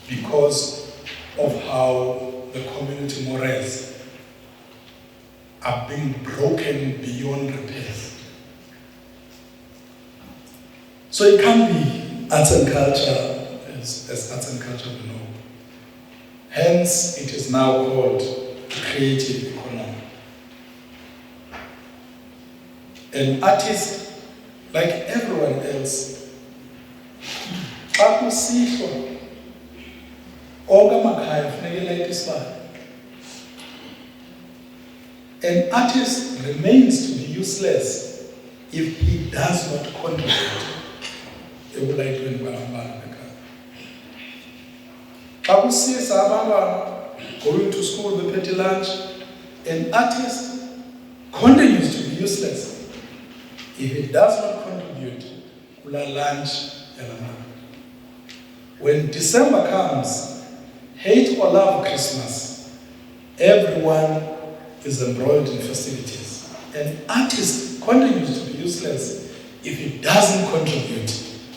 because of how the community morals are being broken beyond repair. So it can't be arts and culture as arts and culture we know. Hence, it is now called creative economy. An artist, like everyone else, an artist remains to be useless if he does not contribute. Going to school with petty lunch, an artist continues to be useless if he does not contribute to lunch. When December comes, hate or love Christmas, everyone is embroiled in festivities. An artist continues to be useless if he doesn't contribute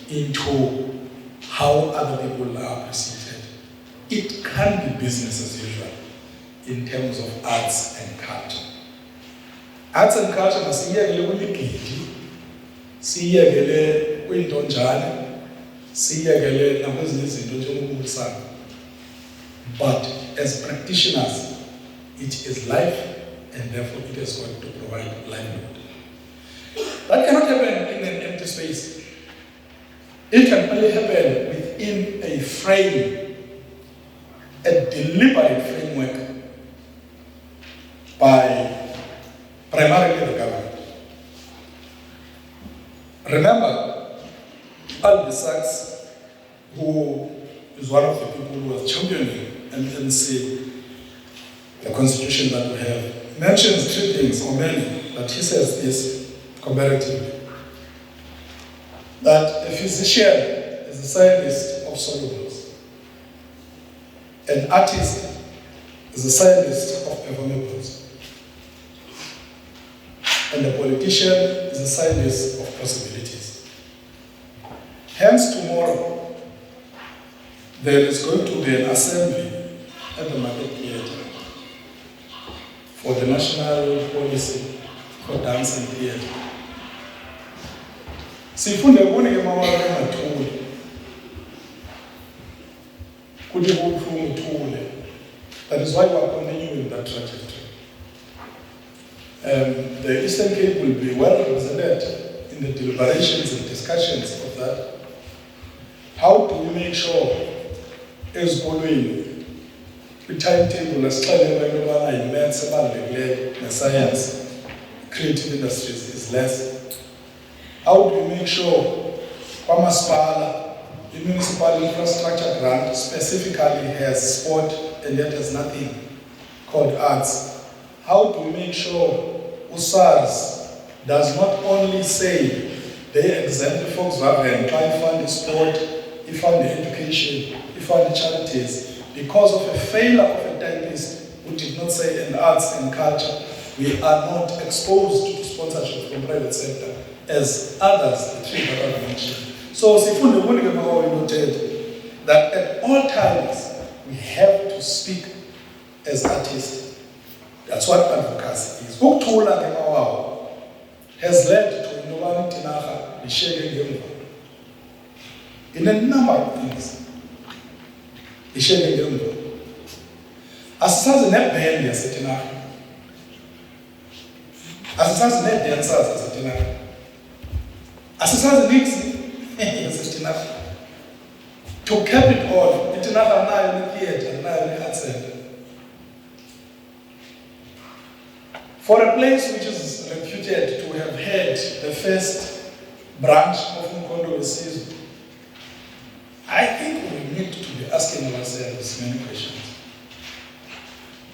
into how other people are appreciated. It can be business as usual in terms of arts and culture. Arts and culture masiyekele kwimigidi, siyekele kwintonjane, siyekele nakwezinye izinto njengokubulisana. But as practitioners, it is life, and therefore it has got to provide livelihood. That cannot happen in an empty space. It can only happen within a frame, a deliberate framework by primarily the government. Remember, Albert Sachs, who is one of the people who was championing MNC, the constitution that we have, mentions three things, or many, that he says is comparatively. That a physician is a scientist of solubles. An artist is a scientist of performables. And a politician is a scientist of possibilities. Hence, tomorrow, there is going to be an assembly at the Market Theatre for the national policy for dance and theatre. Sifunde kunike mawala mathule. Kuti kubuhlungu thule. That is why we are continuing that trajectory. The Eastern Cape will be well represented in the deliberations and discussions of that. How do we make sure as following the timetable as in maths, science, creative industries is less? How do we make sure the municipal infrastructure grant specifically has sport and yet has nothing called arts? How do we make sure USARS does not only say they exempt the Volkswagen, try fund the sport, fund the education, fund the charities, because of a failure of a typist who did not say in arts and culture, we are not exposed to sponsorship from private sector as others, the three that I mentioned. So, that at all times we have to speak as artists. That's what advocacy is. Ukuthula has led to Uitenhage in a number of things. Asisazi neband yaseThinaga. Asisazi nedancers yaseThinaga. Asisazi nix yaseThinaga. To cap it all, iThinaga nayo theatre, nayo arts center. For a place which is reputed to have had the first branch of Umkhonto weSizwe, I think we need to be asking ourselves many questions.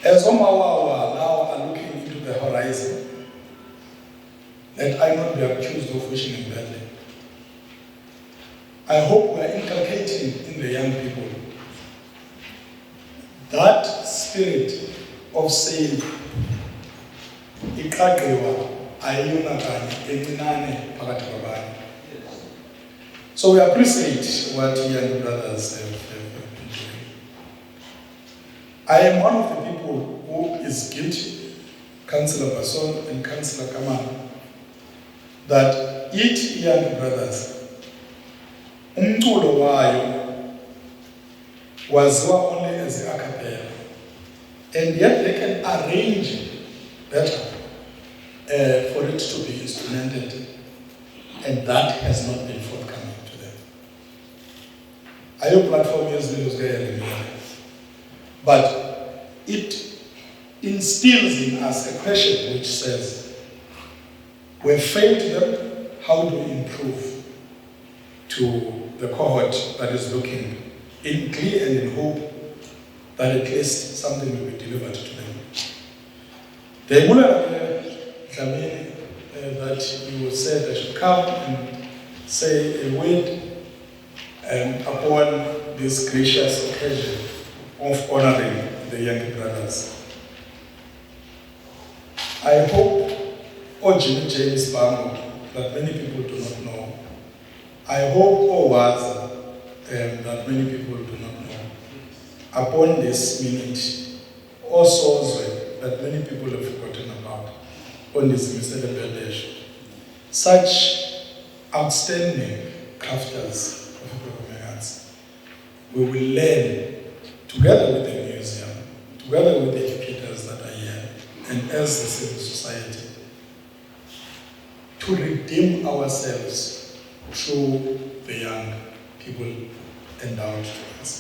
As Omawawa now are looking into the horizon, let I not be accused of wishing him badly. I hope we are inculcating in the young people that spirit of saying, so we appreciate what young brothers have been doing. I am one of the people who is guilty, Councillor Basson and Councillor Kaman, that each young brothers, umculo wayo waziwa only as a cappella, and yet they can arrange better for it to be instrumented, and that has not been forthcoming to them. Our platform is but it instills in us a question which says, we failed them, how do we improve to the cohort that is looking in clear and in hope that at least something will be delivered to them. The Dlamini that you said I should come and say a word upon this gracious occasion of honoring the Yankee brothers. I hope, Jimmy James Bango, that many people do not know, I hope, Waza, that many people do not know. Upon this minute, also that many people have forgotten about, on this Mr. Such outstanding crafters of performing arts, we will learn together with the museum, together with the educators that are here, and as the civil society, to redeem ourselves through the young people endowed to us.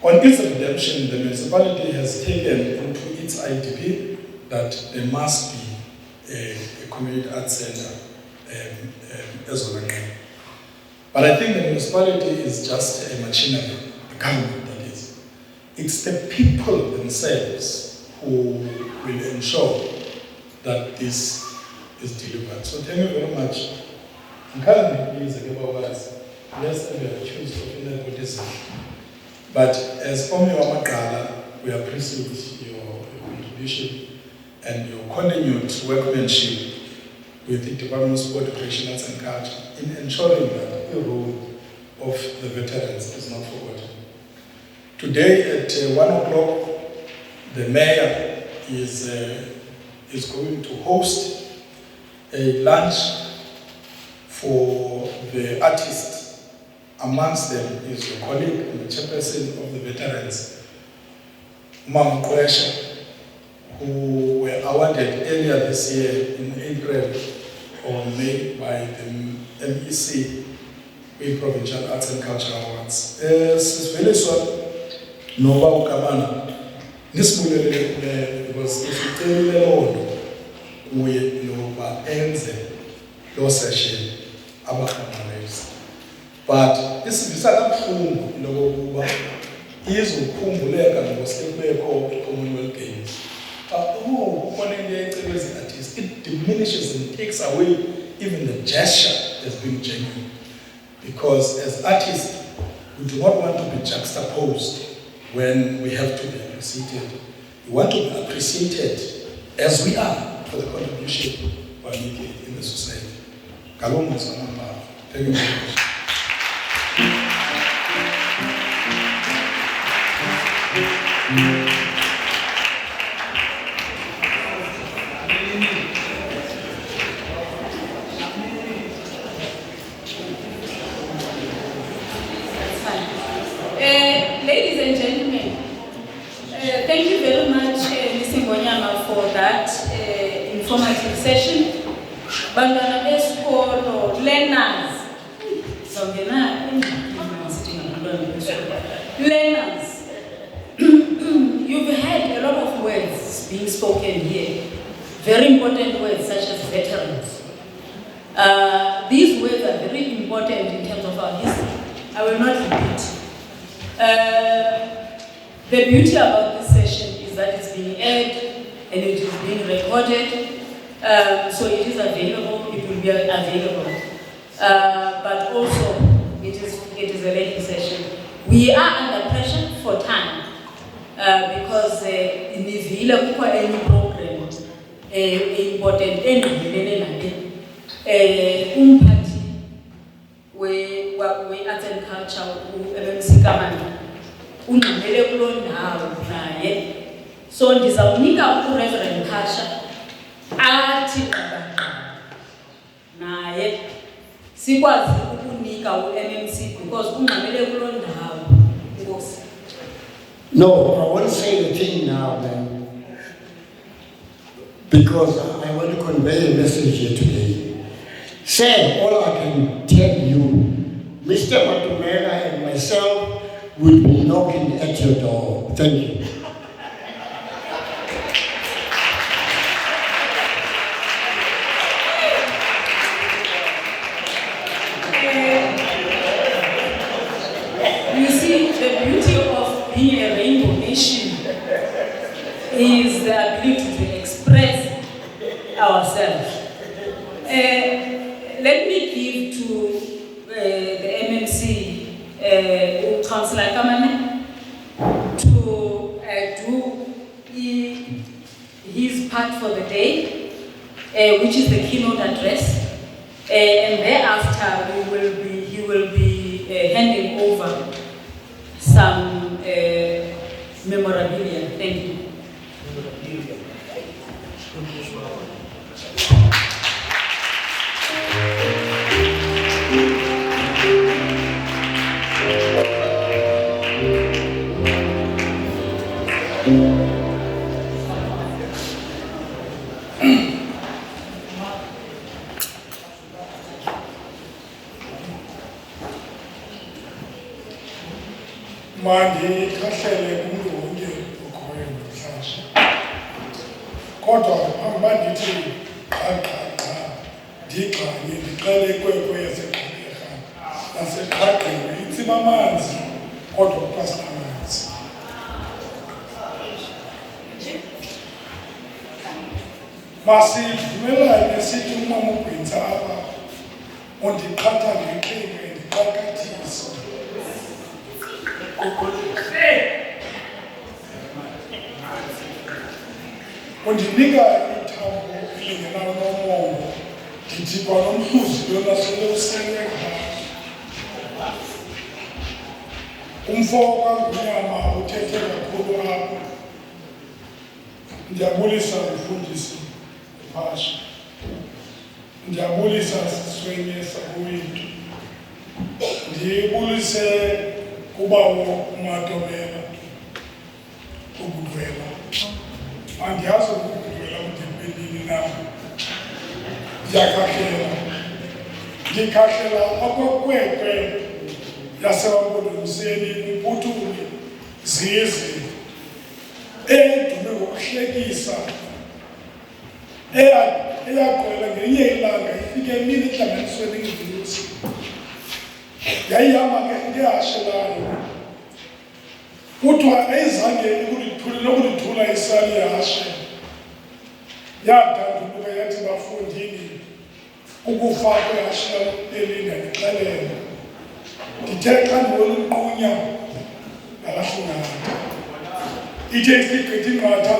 On its redemption, the municipality has taken into its IDP that there must be a community arts center as well. But I think the municipality is just a machinery, the government that is. It's the people themselves who will ensure that this is delivered. So thank you very much. I'm currently pleased about us. Let's be accused of nepotism. But as Omi Wamakala, we appreciate your contribution and your continued workmanship with the Department of Sport, Recreation, Arts and Culture in ensuring that the role of the veterans is not forgotten. Today at 1 o'clock, the mayor is going to host a lunch for the artists. Amongst them is your colleague and the chairperson of the veterans, Mam Kwesha, who were awarded earlier this year in April or May by the MEC, the Provincial Arts and Culture Awards. Sisveliswa Nova Ukamana, Nismule because if you tell me we Nova Enze, law session, Abakamanes. But this is a kabuhlungu lokuba izokhumbuleka ngokusekubekho Commonwealth Games. It diminishes and takes away even the gesture as being genuine. Because as artists, we do not want to be juxtaposed when we have to be appreciated. We want to be appreciated as we are for the contribution we are making in the society. Thank you very much. Ladies and gentlemen, thank you very much, Mr. Ngonyama, for that informative session. Bantwana besikolo, learners, learners, you've had a lot of words being spoken here, very important words such as veterans. These words are very important in terms of our history. I will not repeat. The beauty about this session is that it's being aired and it is being recorded, so it is available, it will be available. But also, it is a learning session. We are under pressure for time because in the Villa any program important we arts and culture MMC Kamani unqamele kulo ndawo naye so ndizawunika uReverend Khasha athi qabaqa naye sikwazi ukunika uMMC because unqamele kulo ndawo inkosi. No, I won't say a thing now, man, because I want to convey a message here today. Say, all I can tell you, Mr. Matumela and myself will be knocking at your door. Thank you. You see, the beauty of being a rainbow nation is the ability to express ourselves. Let me give to the MMC, Councillor Kamane, to do his part for the day, which is the keynote address, and thereafter he will be handing over some memorabilia. Thank you. Mandi kahlele umuntu wonke okhoyo namhlanje. Kodwa angibandithi qha ndigxanye ndiqale kwekwe yaseqhaqha naseqhaqeni itsima amanzi kodwa kupasa amanzi. Masivumelane sithi umama uGwintsa apha undiqhatha ngeqhinga ndiqakathisa. Undinika ithambo elingenalo nomongo, ndidibwa nomhluzi lona sele usele umfo kaNgunyama uthethe kakhulu apho. Ndiyabulisa mfundisi Phasha. Ndiyabulisa siswenye sakwethu. Ndiyibulise kubawo uMatomela ukudwela. Andiyazi ukudwela kudiphelile na. Ndiyakhahlela. Ndikhahlela okwekwekwe yasewaMpondomiseni uMputhuli Zizi edume ngokuhlekisa eyaqwela ngenye ilanga ifike emini entlanganisweni ngevutsi. Yayihamba ngehashe layo. Kuthiwa ayizange nokulithula isali yehashe. Yadanduluka yathi bafundini ukufa kwehashe elinganixelela. Ndithe xa ndibona umnqunya ngalahlungatha. Ithe isigqithi ingqatha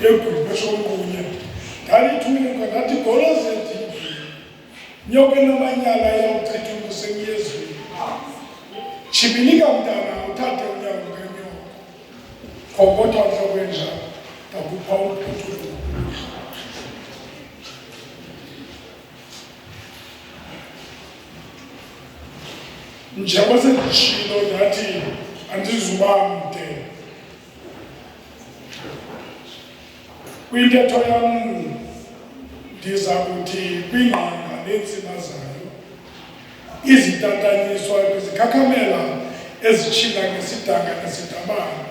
yegumbi somnqunya. Ndalithunga ndathi goloze endingini. Nyoke namanyala yawuchitha umusemyezweni. Chibilika mntana uthathe unyawo ngenyoko. Khokotha ntlokwenja ndakupha uMputhuli. Njengoba senditshilo ndathi andizuba mde. Kwintetho yam ndiza kuthi kwingqanga neentsima zayo izitatanyiswa kwizikhakamela ezitshila ngesidanga nesidabane.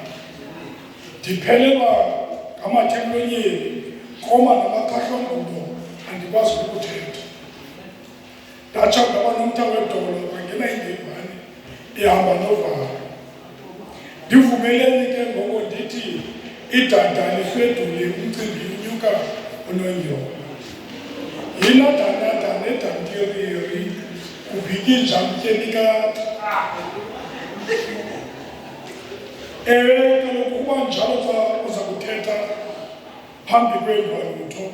Ndiphelelwa ngamathe emlonyeni, koma namakhahlomgubo andikwazi ukuthetha. Ndatsho ndaba nomtha wedolo kwangena indevane ehamba novalo. Ndivumeleni ke ngoko ndithi idada lifedule umcimbi unyuka unonyola. Yina danada nedantiriri kubhikinja mtyenikati. Kaloku kuba njalo xa uza kuthetha phambi kwendwalutho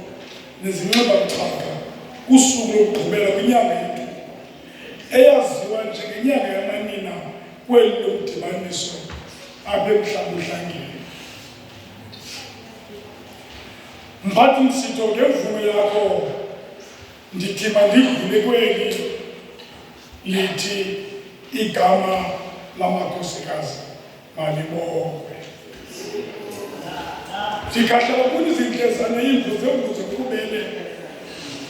nezinxiba buchaka kusuku lokugqibela kwinyanga yethu eyaziwa njengenyanga yamanina kweli lomdibaniso apha emhlabunhlangeni. Mphathi Msitho, ngemvume yakho ndithi mandidlule kweli lithi igama lamakhosikazi malibongwe. Ndikhahlela kuni zintlezana iimbuzi embuzo kubele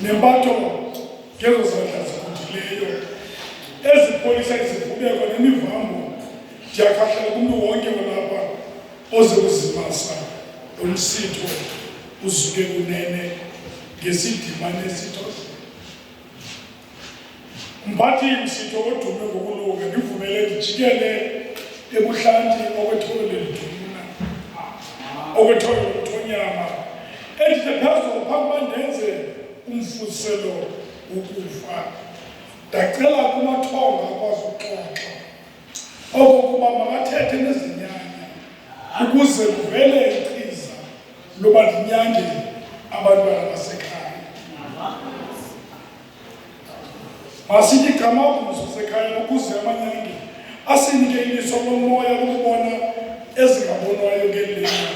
nempatho ngezo zandla ziguddileyo ezipolisa izivubeko nemivambo. Ndiyakhahlela kumntu wonke olapha oze uzimasa uMsitho uzuke kunene ngesidimane esithoze. Mphathi Msitho odume ngokulunga, ndivumele ndijikele ebuhlanti okwethole liduna okwethole lomthonyama endithe phezulu phambi uba ndenze umfuselo wokufa. Ndacela kumathonga akwazi ukuxoxa okokuba makathethe nezinyanya ukuze kuvele ichiza loba linyange abantwana basekhaya. Masithi gama umzi wasekhaya ukuze amanyange asinike iliso lomoya lokubona ezingabonwayo ngelizwi.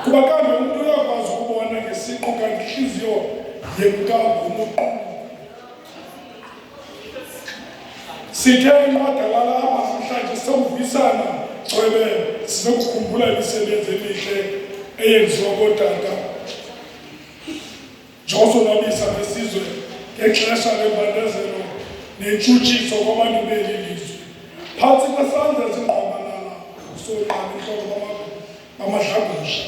Kuba kambe umuntu uyakwazi ukubona ngesiqu kanti inhliziyo yemka ngumuqu. Sithe inqwadalala apha namhlanje sokuvuyisana cwebe sizokukhumbula imisebenzi emihle eyenziwa kootata njengosonwabisa besizwe ngexesha lembandezelo nentshutshiso kwabantu beli lizwe. Phantsi kwesandla ezingqwabalala sonqaba intloko bamadlagusha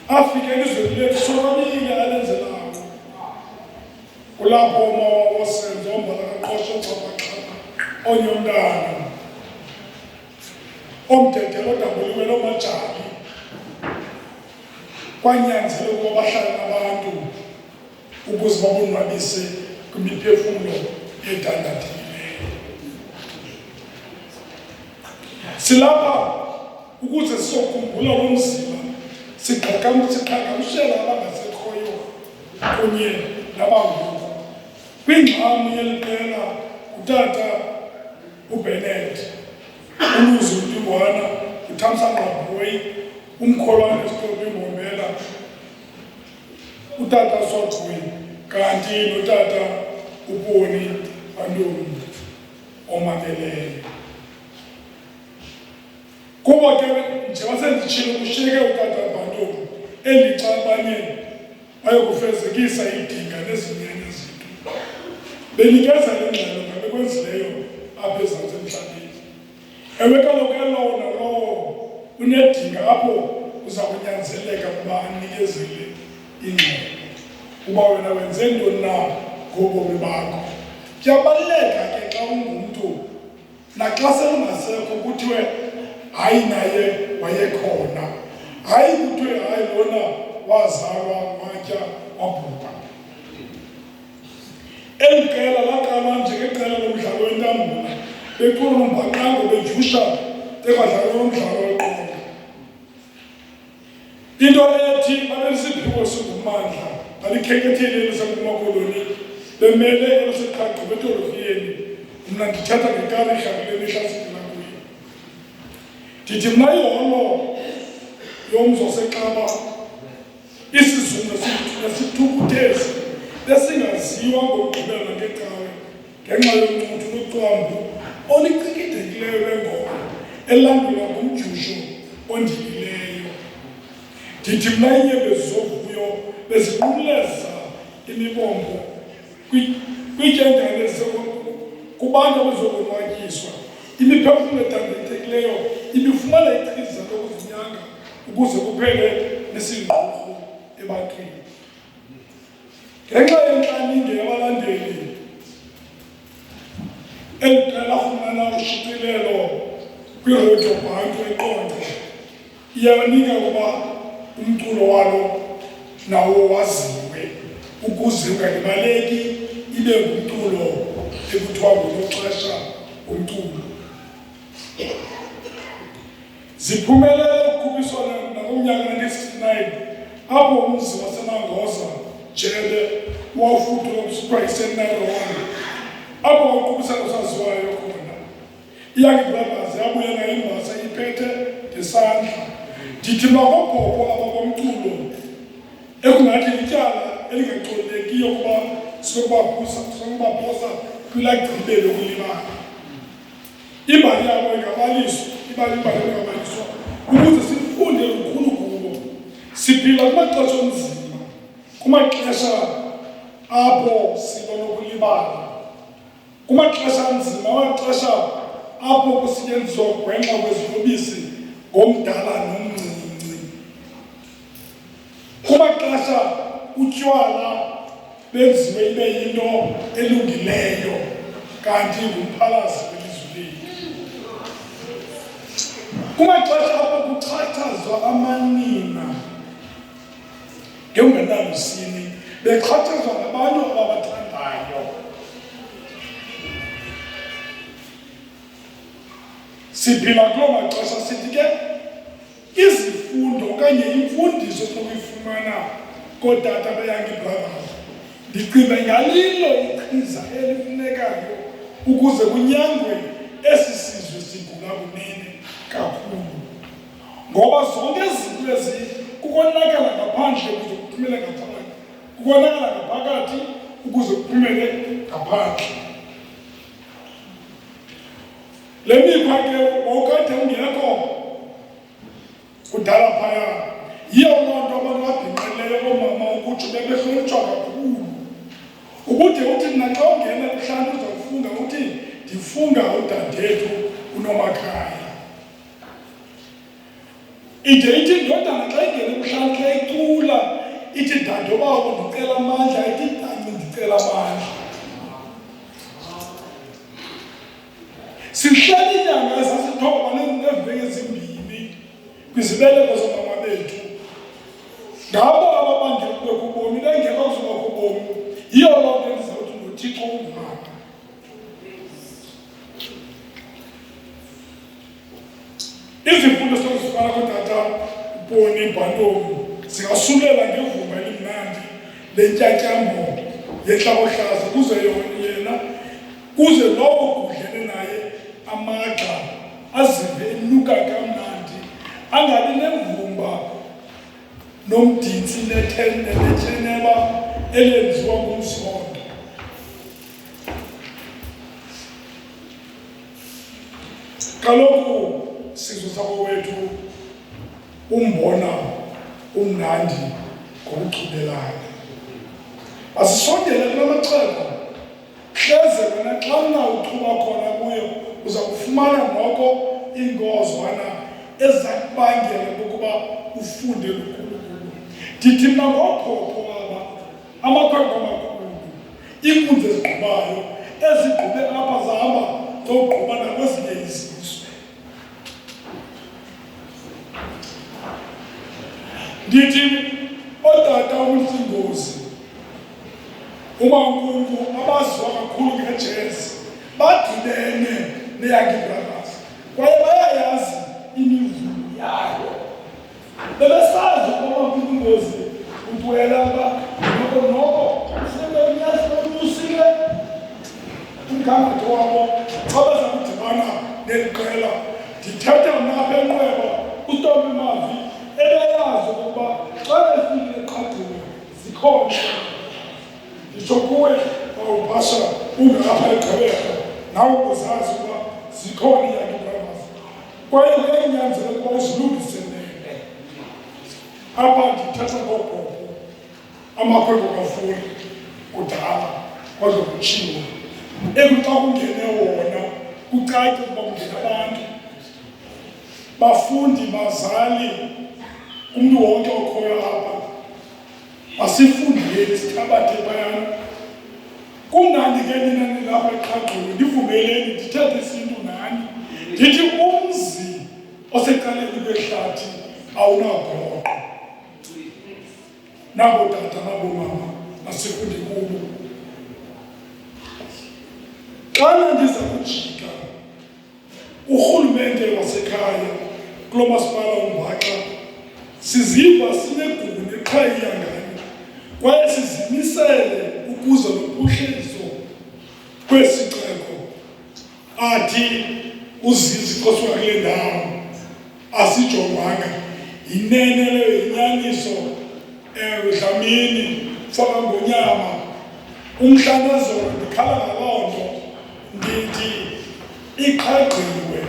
afike elizweni lethu sonwabile alenzelayo. Kulapho umawa wosenzo ombala kaqosho xhaphaqhapha onyomntana omdedelo odabuliwe lomajali kwanyanzela ukuba bahlale nabantu ukuze babonwabise kwimiphefumlo edandathekileyo. Silapha ukuze sizokhumbula lo mzila siqhagamshela abangasekhoyo kunye nabangoku. Kwingxamu yeli qela utata uBennett, uLuzi uNtungwana, uThamsanqa Boy, uMkholwane Sithole Mbombela, utata Sotwe, kanti notata uBoni Bandoni omameleyo. Kuba ke njengoba senditshilo kushiyeke utata Bandoni elixa abanye bayokufezekisa idinga nezinyanya zethu. Benikeza le ngxelo ngabekwenzileyo apha ezantsi emhlabeni. Ewe kaloku elowo nalowo unedinga apho uza kunyanzeleka ukuba anikezele ingxelo uba wena wenze ntoni na ngobomi bakho. Kuyabaluleka ke xa ungumntu naxa selungasekho kuthiwe hayi naye wayekhona, hayi kuthiwe hayi lona wazalwa watya wabhubha. Eli qela laqalwa njengeqela lomdlalo wentambula bequlumbaqango bejusha ekwadlala umdlalo weqonga. Into ethi babelisiphiwo singummandla balikhenketheli elisebumakoloni bemele eliseqhaqho bedolofiyeni. Mna ndithatha ngekarika kule mihla siphila kuyo. Ndithi mna iholo yomzi oseXaba isizungu nesithukuthezi besingaziwa ngokugqibela ngecawe ngenxa yoncuthu noqwambu olucikithekileyo lwengoma elandula ngumdyusho ondilileyo. Ndithi mna iinyembezi zovuyo bezinqumleza imibombo kwiityendane kubantu abezokonwatyiswa. Imiphefumlo edandathekileyo ibifumana ichiza lokuzinyanga ukuze kuphele nesingqurhu ebantwini. Ngenxa yentlanindo yabalandeli, eli qela lafumana ushicilelo kwiredio bhantu eqonce. Iyanika ukuba umculo walo nawo waziwe ukuze ungalibaleki, ibe ngumculo ekuthiwa ngunoxesha umculo. Ziphumelele ukukhuphiswana nakumnyaka 1969 apho umzi waseMangoza Jele wawufudula kusithiwa yiSeminary 1 apho wawuqhubisana osaziwayo khona. Yankee Brothers yabuya nayo imbasa iphethe ngesandla. Ndithi makogogo abakomculo ekungathi lityala elingaxolekiyo ukuba sokubaphosa kwilagcibelo kulibala. Imbali yabo ingabaliswa, imbali ingabaliswa ukuze sifunde lukhulu kubo. Siphila kumaxesha onzima, kumaxesha apho sinokulibala, kumaxesha anzima, amaxesha apho kusetyenziswa gwenxa kweziyobisi ngomdala nomncinci, kumaxesha utywala benziwe ibe yinto elungileyo kanti ngumphalazi welizwe lethu, kumaxesha apho kuxhatshazwa amanina ngengenalusini bexhatshazwa ngabantu ababathandayo. Siphila kuloo maxesha. Sithi ke izifundo okanye imfundiso sokuyifumana kootata beYankee Brothers, ndicinga ngalilo ichiza elifunekayo ukuze kunyangwe esi sizwe sigula kunene kakhulu. Ngoba zonke izinto ezi kukonakala ngaphandle ukuze kuphumele ngaphakathi. Kukonakala ngaphakathi ukuze kuphumele ngaphandle. Le mikhwa ke wawukade ungekho kudala phaya. Yiyo loo nto abantu ababhinqileyo oomama ukutsho bebehlonitshwa kakhulu. Ubude uthi mna xa ungena kuhlanu uzawufunga uthi ndifunga udadethu uNomakhaya. Ide ithi indodana xa ingene kuhlanu xa icula ithi dadobawo ndicela amandla, ithi tanci ndicela amandla. Sihleli inyanga ezasithoba neeveki ezimbini kwizibeleko zoomama bethu. Ngabo ababangela kubekho ubomi, bengekho kuzobakho ubomi. Yiyo loo nto ndizawuthi nguThixo ungumama. Izifundo sezifana kutata uPoni Bhantomu zingasulela ngevumba elimnandi lentyatyambo yentlakohlaza kuze yena kuze lowo kudlele naye amagxa azive enuka kamnandi, angabi nevumba nomdintsi netheneba elenziwa ngumzondo. Kaloku sizwe sakowethu umbona umnandi ngokuchubelana. Asisondele kula maxeko, hleze wena xa unawuchuba khona kuyo uza kufumana noko iingozwana eza kubangela ukuba ufunde lukhulukhulu. Ndithi mna ngookhokho aba amakhwenkwe amakhulu, iinkunzi ezigqubayo ezigqube apha zahamba zogquba nakwezinye izizwe. Ndithi ootata uMsingozi, uMaNkunku abaziwa kakhulu ngejazz badibene neYankee Brothers kwaye bayayazi imivulo yayo. Bebesazi ukuba uMsingozi utwela uba noko sebenyasibelusile umgangatho wabo xa beza kudibana neli qela. Ndithetha mna apha eNqweba uTombi Mavi ebeyazi ukuba xa befikile eqhagqini zikhona. Nditsho kuwe wawupasha ungapha eGqeberha nawe uzazi ukuba zikhona iYankee Brothers kwaye kuyanyanzeleka ukuba uzilungiselele. Apha ndithetha ngoogogo amakhwenkwe kafuni kudala kodwa kutshiwo ekuxa kungene wona kucace ukuba kungena abantu, bafundi, bazali, umntu wonke okhoyo apha. Masifundeni sithabathe phayana. Kumnandi ke nina nilapha eqhaqweni, ndivumeleni ndithethe isiNtu nani. Ndithi umzi osecaleni kwehlathi awunagoqo. Nabo tata nabo mama masifunde kubo. Xana ndiza kujika urhulumente wasekhaya kulo masipala uMbaxa siziva sinegugu neqhayiya kwaye sizimisele ukuze lophuhliso kwesi xeko athi uZizi Xhosa kule ndawo asijongwanga. Yinene leyo, yinyaniso. Dlamini faka ngonyama umhlanazolo ndikhala ngaloo nto ndithi iqhaqhiwe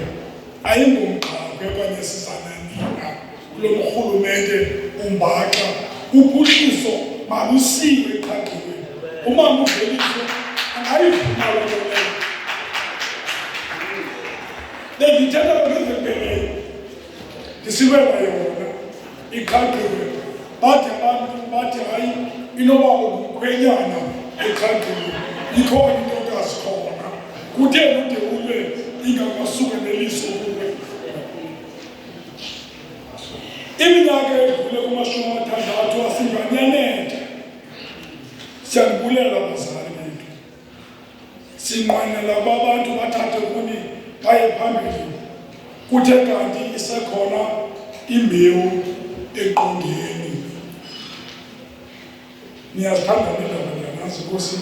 ayingomqhaqwe okanye sizananina kulo mrhulumente uMbaxa. Uphuhliso malusiwe eqhaqhiwe. Umama uVeliso angayivuma loo nto leyo. Bendithetha ngezempelelo ndisibela yona iqhaqhiwe. Bathi abantu bathi hayi inoba ngumkhwenyana eqhaqhiwe, ikhona intokazi khona. Kutheni ude ube ingakasuke neliso kuwe? Iminyaka edlule kuma-60 asinganyanetha. Siyanibulela bazali bethu, sinqwenela uba abantu bathathe kuni baye phambili. Kuthe kanti isekhona imbewu eqongeni. Niyazithanda neendaba nazo Nkosi.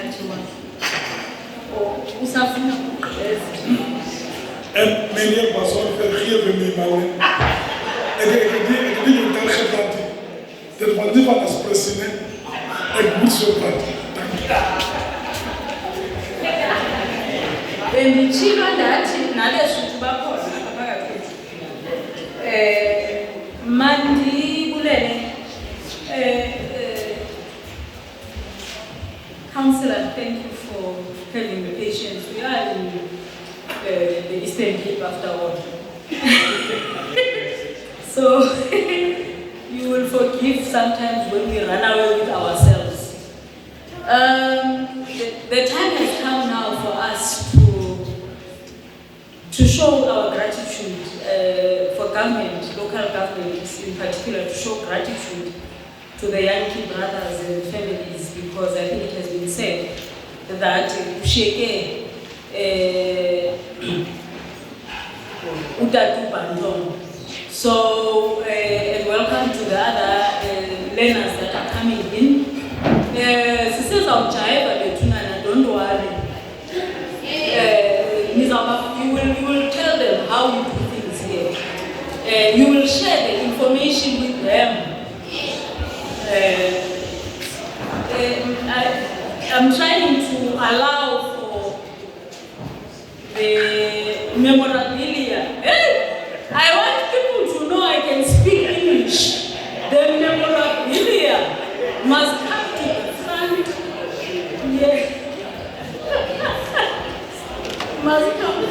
Yankee one. Or usafuna ukugqibeza. Meneer Basson, vergeef me, maar ik wil je daar gepraat. Dat was niet van als president. Ik moet zo praten. Bendichima ndathi nalesuthu bakhona phakathi mandibulele Councillor, thank you for having the patience. We are in the Eastern Cape after all. So you will forgive sometimes when we run away with ourselves. The time has come now for us to show our gratitude for government, local governments in particular, to show gratitude to the Yankee brothers and families, because I think it has been said that Usheke Utatu Bandon. So, and welcome to the other learners that are coming in. Sisters of Jaiva, don't worry. You will tell them how you do things here. You will share the information with them. I'm trying to allow for the memorabilia. I want people to know I can speak English. The memorabilia must come to the front. Yes. Must come.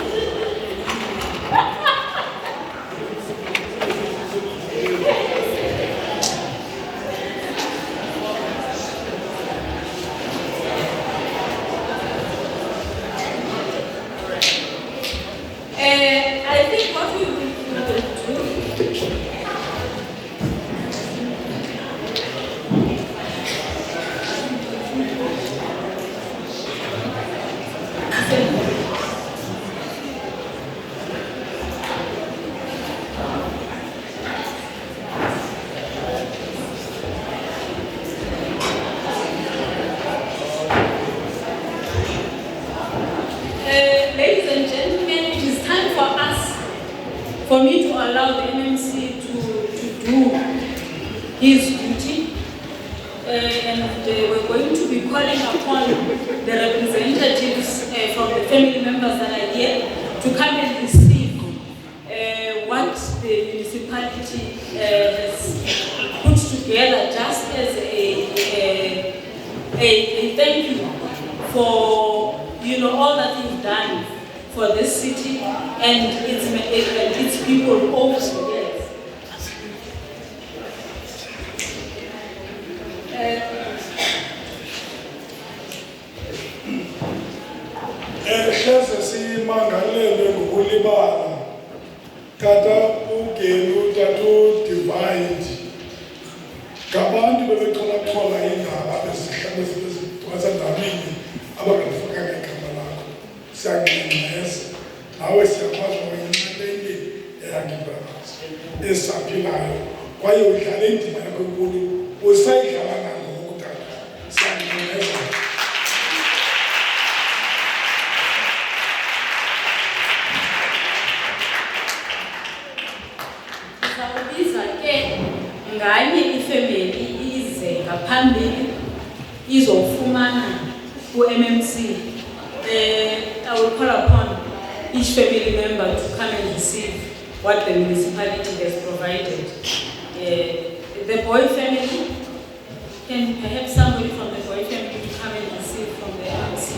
I think what we will do. Ladies and gentlemen, it is time for us, for me to allow the MMC to do his duty. And we're going to be calling upon the representatives from the family members that are here to come and receive what the municipality has put together just as a thank you for all that you've done for this city and its people over the years. Hleze simangalele ngokulibala tata ugelu tata divide ngabantu bebexholaxhola indaba bezindabeni abangafakanga igama lakho siyakunqineza nawe siyakwazi ukuyinxalenye eYankee Brothers esaphilayo kwaye udlala indima yakho enkulu usayidlala nangoku tata siyakunqineza. Nganye ifamily ize ngaphambili izofumana ku-MMC. I will call upon each family member to come and receive what the municipality has provided. The boy family, can perhaps somebody from the boy family to come and receive from the MMC?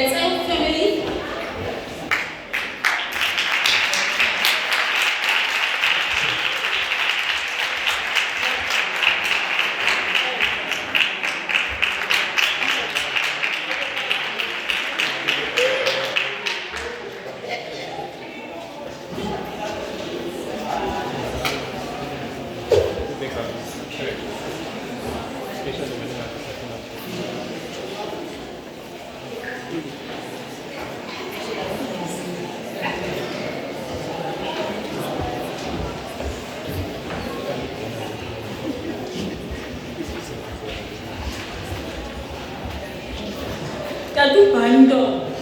Let's say family. Tadu bando.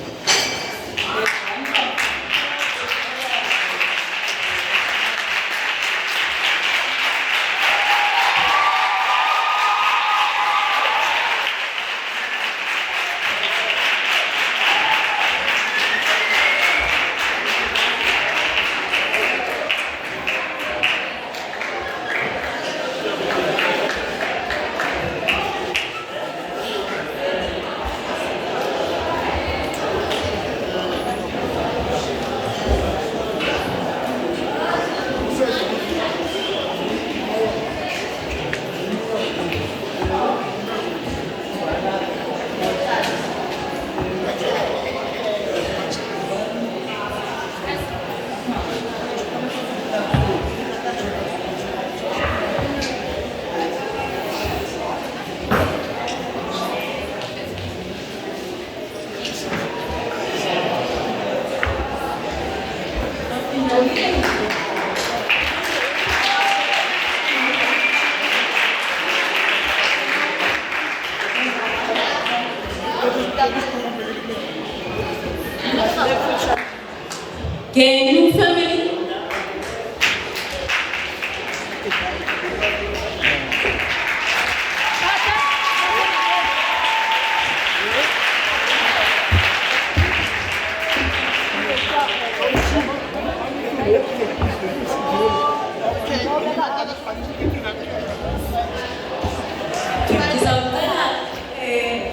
Can family?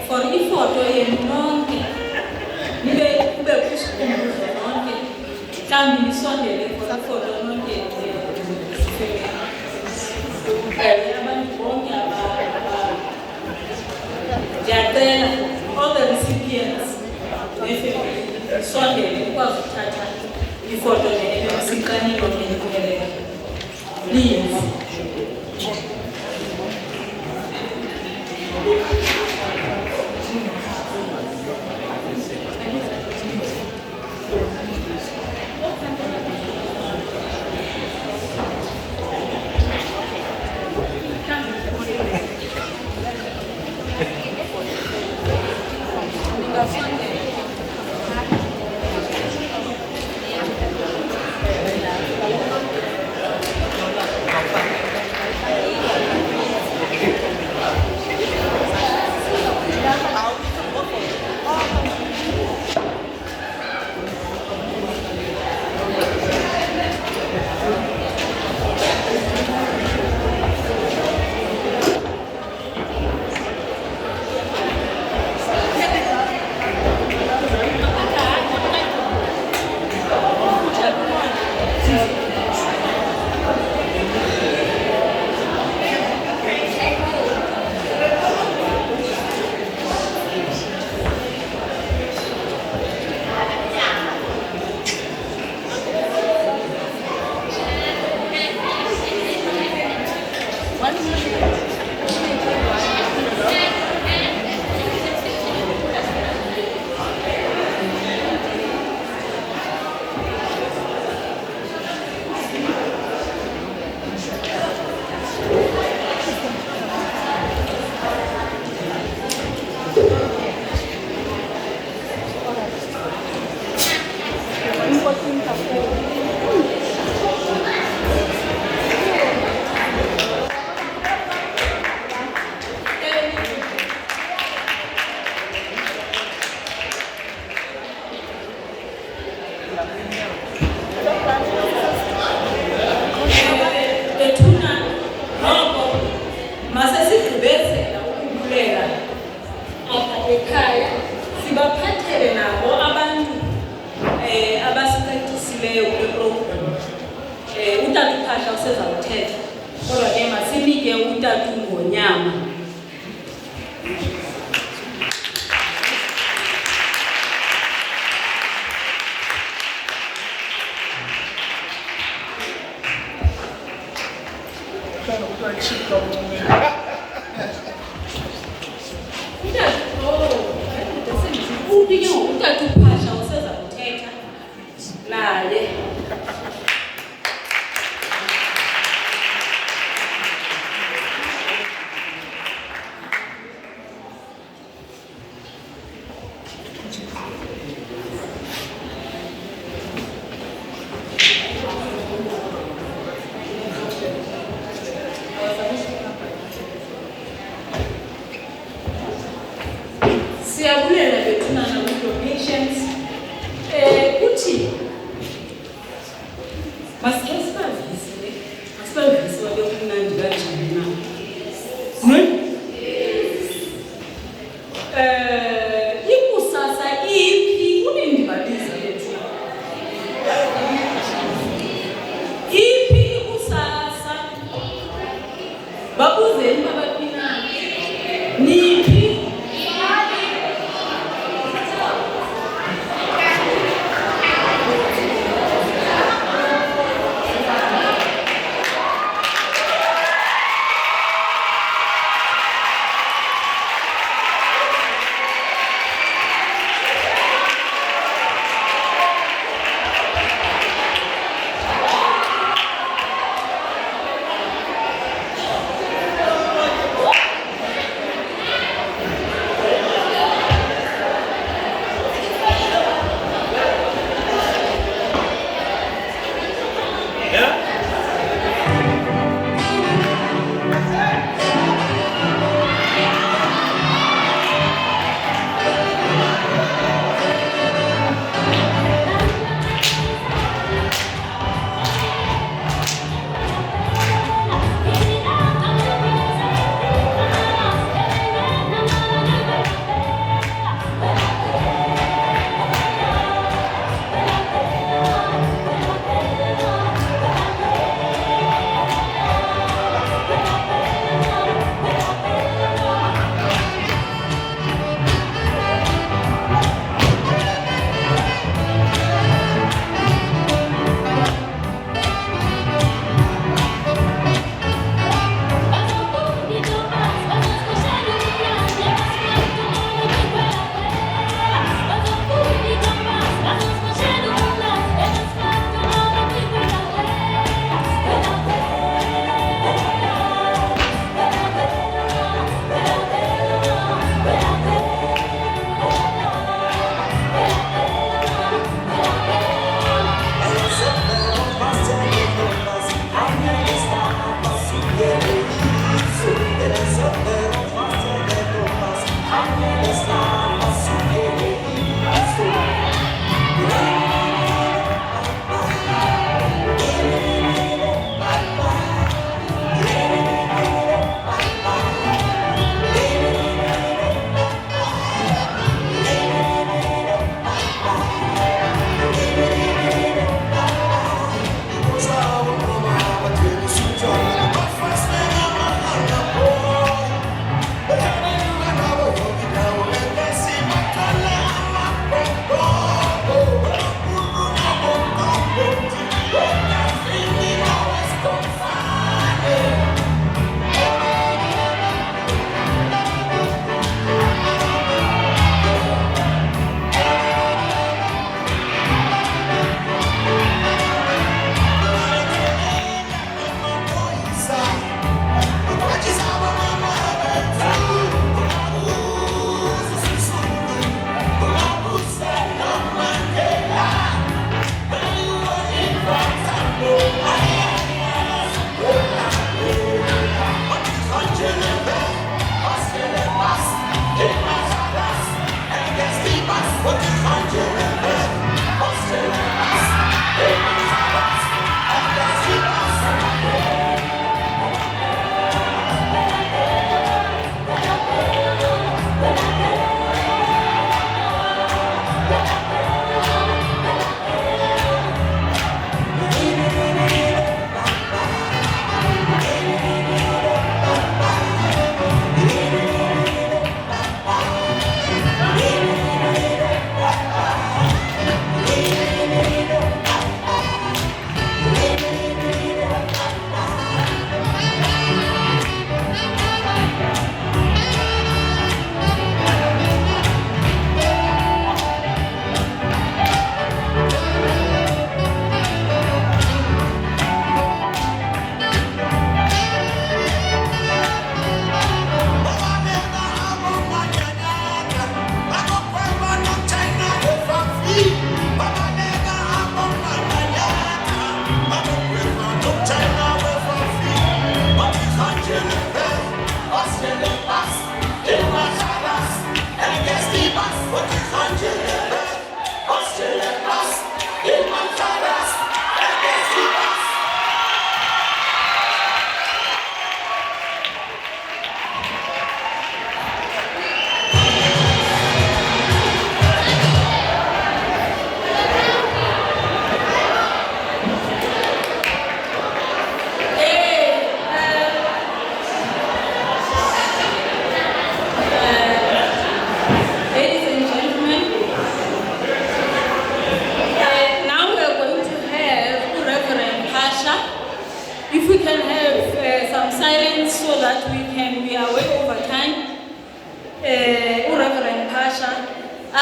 For the photo, you know, Kami Sunday for the photo, no get all the recipients Sunday was the photo leave. Ekhaya sibaphathele uphahla useza kuthetha. Kodwa ke masinike uTata uNgonyama. UTata uphahla useza kuthetha naye. Siyabulela bethuna na donations. Kuthi masibavise wabe kumnandi kanjani na. Ikusasa iphi unindibaliza bethuna. Iphi ikusasa. Babuzeni babaphina. Niphi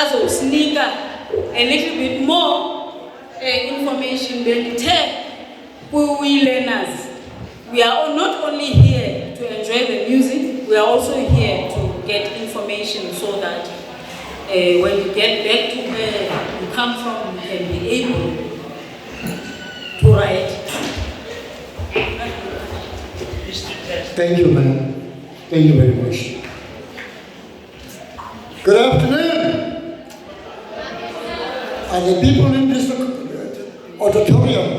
azosinika a little bit more information learners. We are not only here to enjoy the music, we are also here to get information so that when you get back to where you come from, you can be able to write. Thank you, ma'am. Thank you very much. Good afternoon. Are the people in this auditorium?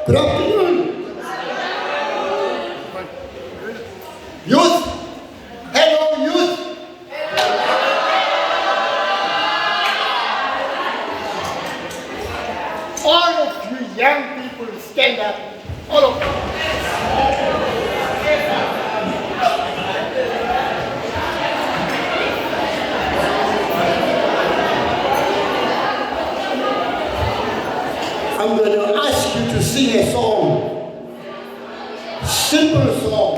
Good afternoon. Youth. Hello, youth. All of you young people stand up. All of you. I'm going to ask you to sing a song. Simple song.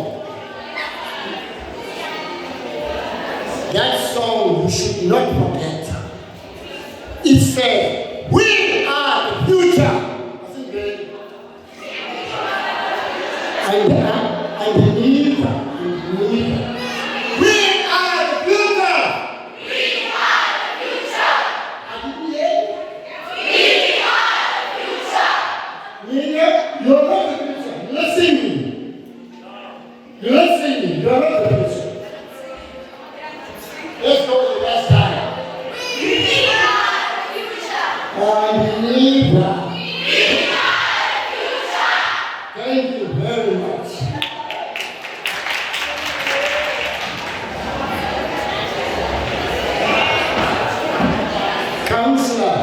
That song you should not forget. It says, "We are the future." I believe. We are the future. We are the future. You're not the future. You're not singing. You're not singing. You're not the future. Let's go to the last time. We are the future. I believe that. We are the future. Thank you very much. Councillor,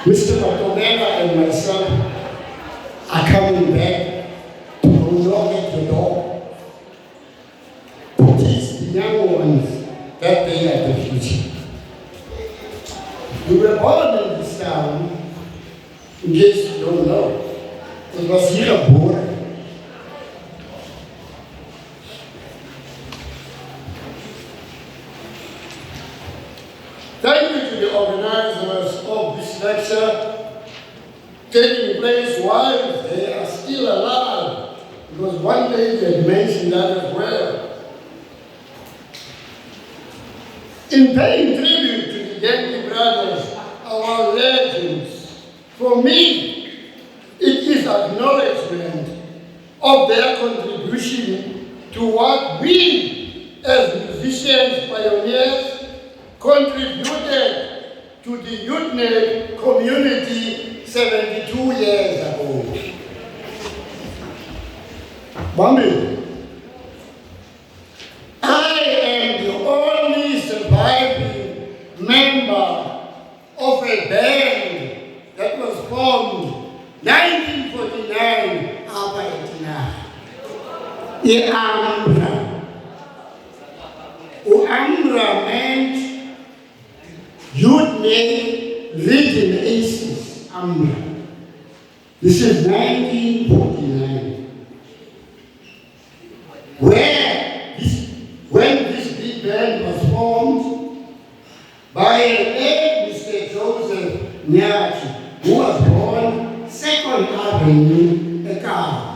Mr. Matomela and myself are coming back to knock at your door to teach the young ones that they are the future. We were born in this town, in case you don't know. It was here born. Thank you to the organizers of this lecture, taking place while they are still alive, because one day they mentioned that as well. In paying tribute to the Yankee brothers, our legends, for me, it is acknowledgement of their contribution to what we, as musicians, pioneers, contributed to the Uitenhage community 72 years ago. Mommy, I am the only surviving member of a band that was formed 1949 after 89. Amra. Amra meant Uitenhage Region Aces, Amra. This is 1949. When this big band was formed by a late Mr. Joseph Yankee, who was born 2nd Avenue, Ekara.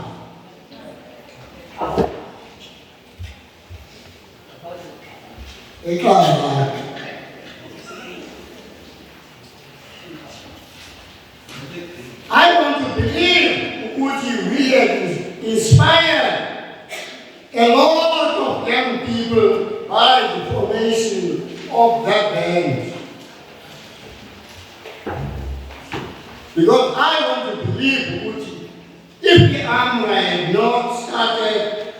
I want to believe Uti really inspired a lot of young people by the formation of that band. Because I want to believe Uti, if the Amra had not started,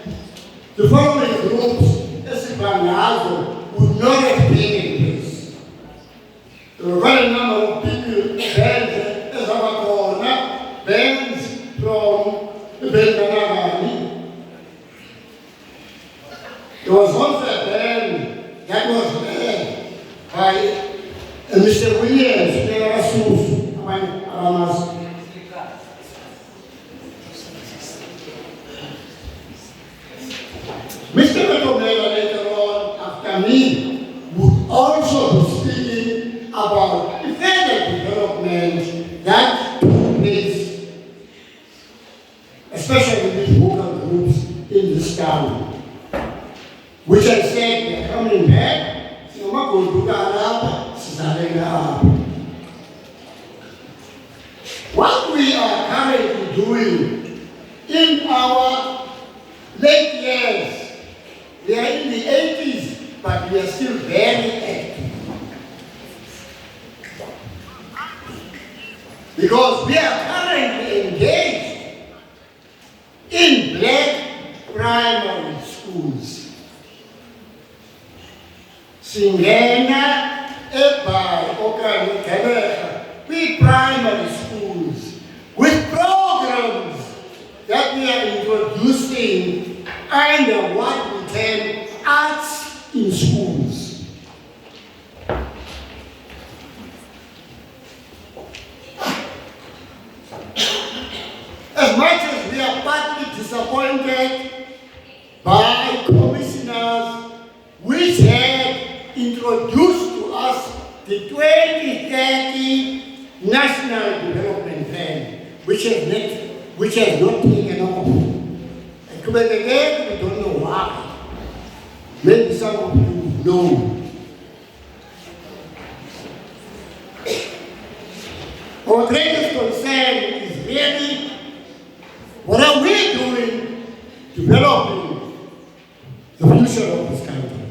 the following groups, Esipanazo, would not have been in place. There were quite a number of people, bands, as I call them, bands from the Benganagani. There was also a band that was led by Mr. Williams, Mr. Matomela later on about the further development that took place, especially with vocal groups in this town, which I said they're coming back. What we are currently doing in our late years, we are in the 80s, but we are still very active. Because we are currently engaged in black primary schools. Singena, Ebai, Okani, Kabeha, we primary schools with programs that we are introducing under what we term arts in schools. As much as we are partly disappointed by commissioners which had introduced to us the 2030 National Development Plan, which has not taken off. And to be again, we don't know why. Maybe some of you know. Our greatest concern is really what are we doing developing the future of this country.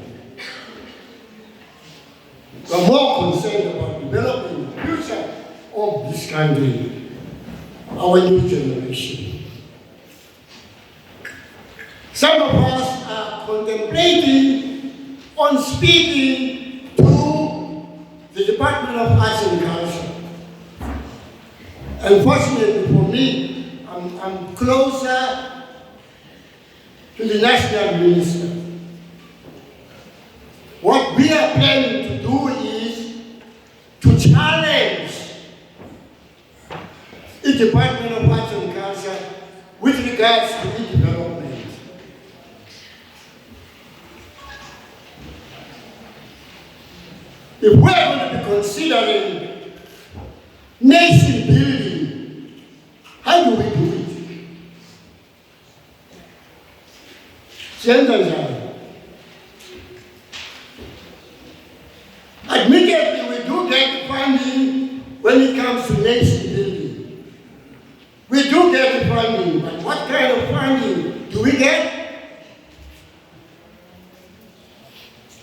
We're more concerned about developing the future of this country, our new generation. Some of us are contemplating on speaking to the Department of Arts and Culture. Unfortunately for me, I'm closer to the National Minister. What we are planning to do is to challenge the Department of Arts and Culture with regards to the development. If we're going to be considering nation building, how do we do it? Admittedly, we do get funding when it comes to nation building. We do get funding, but what kind of funding do we get?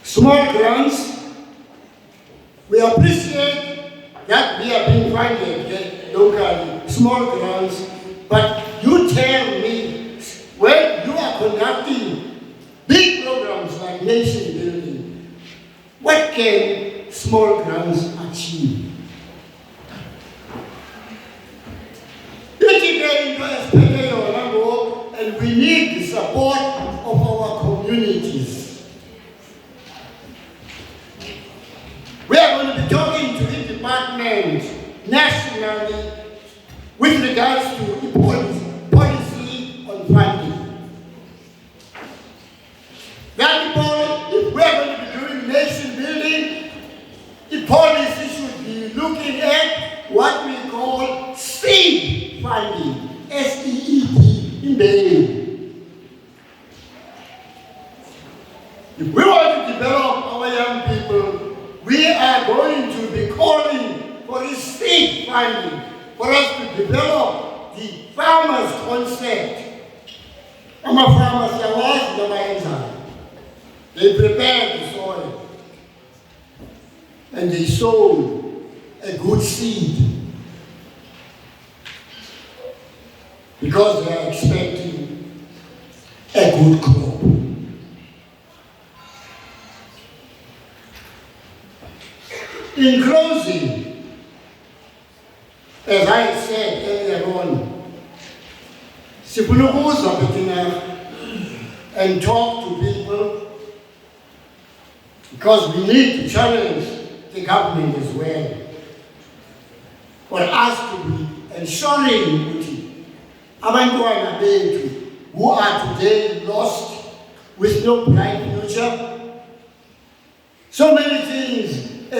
Small grants. We appreciate that we are being funded locally, small grants, but you tell me, when you are conducting big programs like nation building, what can small grants achieve? And we need the support of our communities. We are going to be talking to the department nationally with regards to the policy on funding. That policy, if we are going to be doing nation building, the policy should be looking at what we call seed funding, SEED in Benin. If we want to develop our young people, we are going to be calling for a seed funding for us to develop the farmers concept. I'm a farmer, they prepare the soil and they sow a good seed because they are expecting a good crop. In closing, as I said earlier on, and talk to people because we need to challenge the government as well for us to be ensuring abantwana bethu who are today lost with no bright future. So many things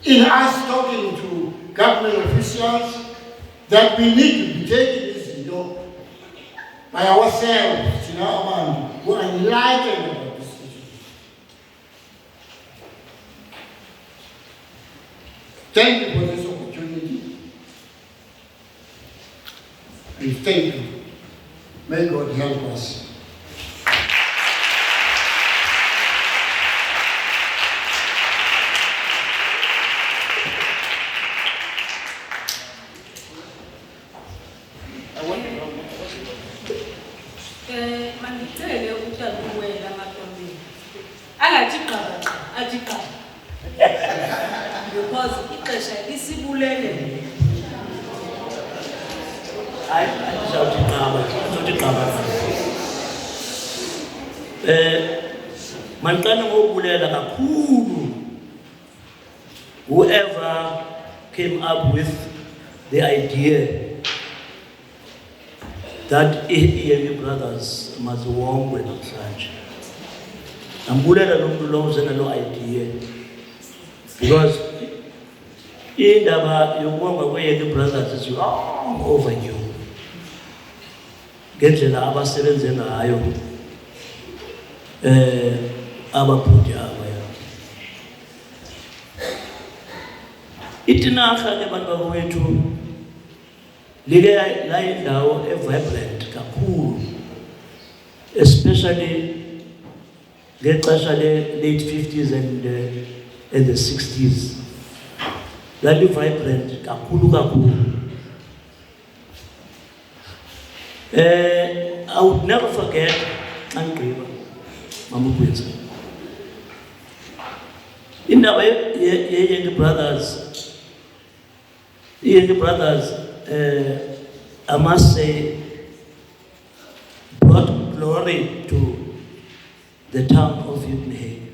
in us talking to government officials that we need to be taking this by ourselves, who are enlightened about this issue. Thank you for this opportunity. And thank you. May God help us. Mandicele ukujabulela amadombeni. Angajigaba, ajigaba. Because ixesha lisibulele. Mandicela ngokubulela kakhulu whoever came up with the idea that Yankee brothers maziwongwe namhlanje. Ambulela lo muntu lo uzena lo idea because indaba yokuwongwa kwe-Yankee brothers is long overdue. Ngendlela abasebenze ngayo abaphuti abaya. Itinarha ke bantu bakwethu Lige la indawo vibrant kakhulu, especially ngexesha late 50s and the 60s. Lali vibrant kakhulu. I would never forget Angriba, Mama Quincy. In the way, Yankee brothers, I must say, brought glory to the town of Uitenhage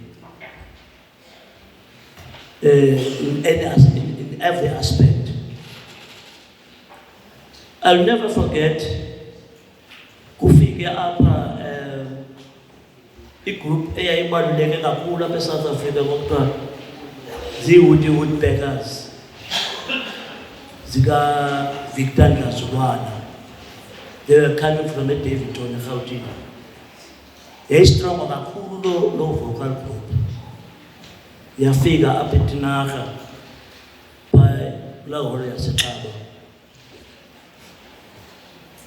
in every aspect. I'll never forget kufike apha igroup eyayibaluleke kakhulu apha eSouth Africa kokuthiwa zii-woodpeckers zika Victor Ndazulwana. They were coming from a Davidton, Gauteng. They strong kakhulu lo vocal group. Yafika apha eTinarha by la hole yaseXaba.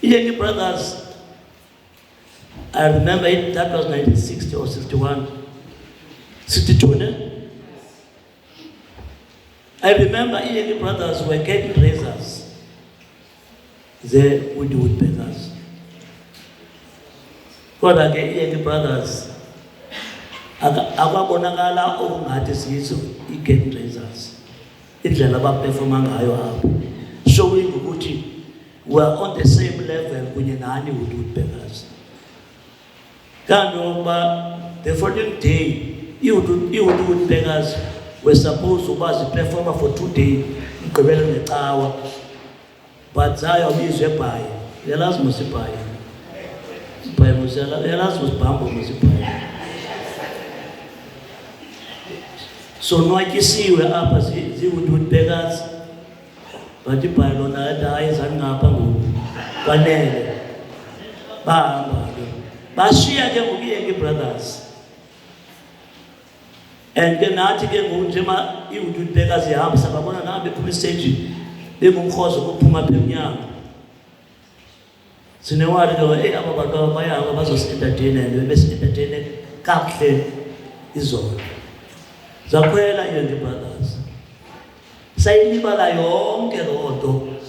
Yankee brothers, I remember it, that was 1960 or 61. 62, ne? I remember Yankee brothers were getting razors. They would do woodpeckers. Kodwa ke Yankee brothers akabonakala okungathi sizo i-getting razors. Indlela abaperforma ngayo apho. Showing ukuthi we are on the same level kunye nani woodpeckers. The following day, woodpeckers were supposed to perform for 2 days in Kobelo, but Zaya is a pie. The last was a pie. The last was bamboo was a pie. So, no, I can see where up as they woodpeckers, but the pie on the eyes and up and go. But she again will be Yankee brothers. And then I take a Jema, you would take us the arms of one another police station. They will cause a Puma Pimia. So no one go, hey, I'm about to buy our buses entertainer and the best entertainer, Captain is all. Zakwela Yankee brothers. Say, Nibalayon, get auto.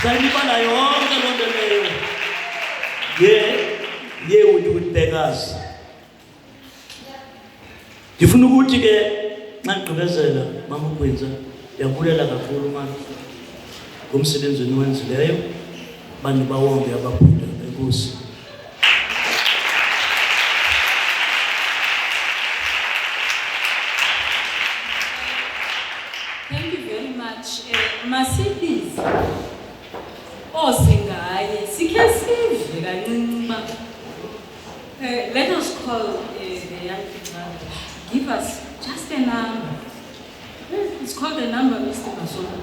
Say, Nibalayon, get on the mail. Ye woodpeckers. Ndifuna ukuthi ke nqagqibezela Mama Quincy yabulela kakhulu manje ngomsebenzi oniwenzileyo bantu bawonke abaphuda enkosi. Thank you very much. Masibizi osingaye sikhe sive kancinci Let us call the Yankee brothers. Give us just a number. It's called a number, Mr. Masola.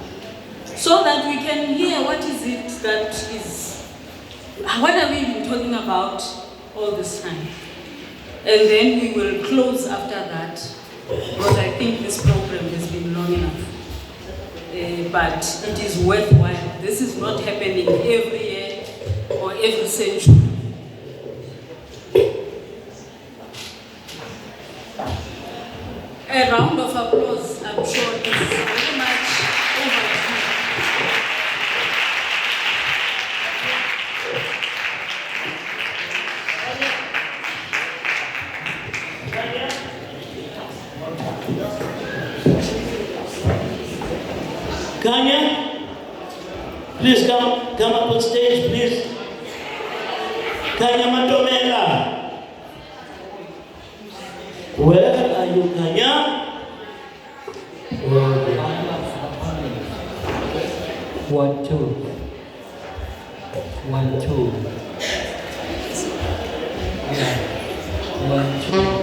So that we can hear what is it that is, what have we been talking about all this time? And then we will close after that, because I think this program has been long enough. But it is worthwhile. This is not happening every year or every century. A round of applause, I'm sure this is very much overdue. Kanya, please come up on stage, please. Kanya Matomela. Where are you, Kanya? 1, 2. 1, 2. Yeah. 1, 2.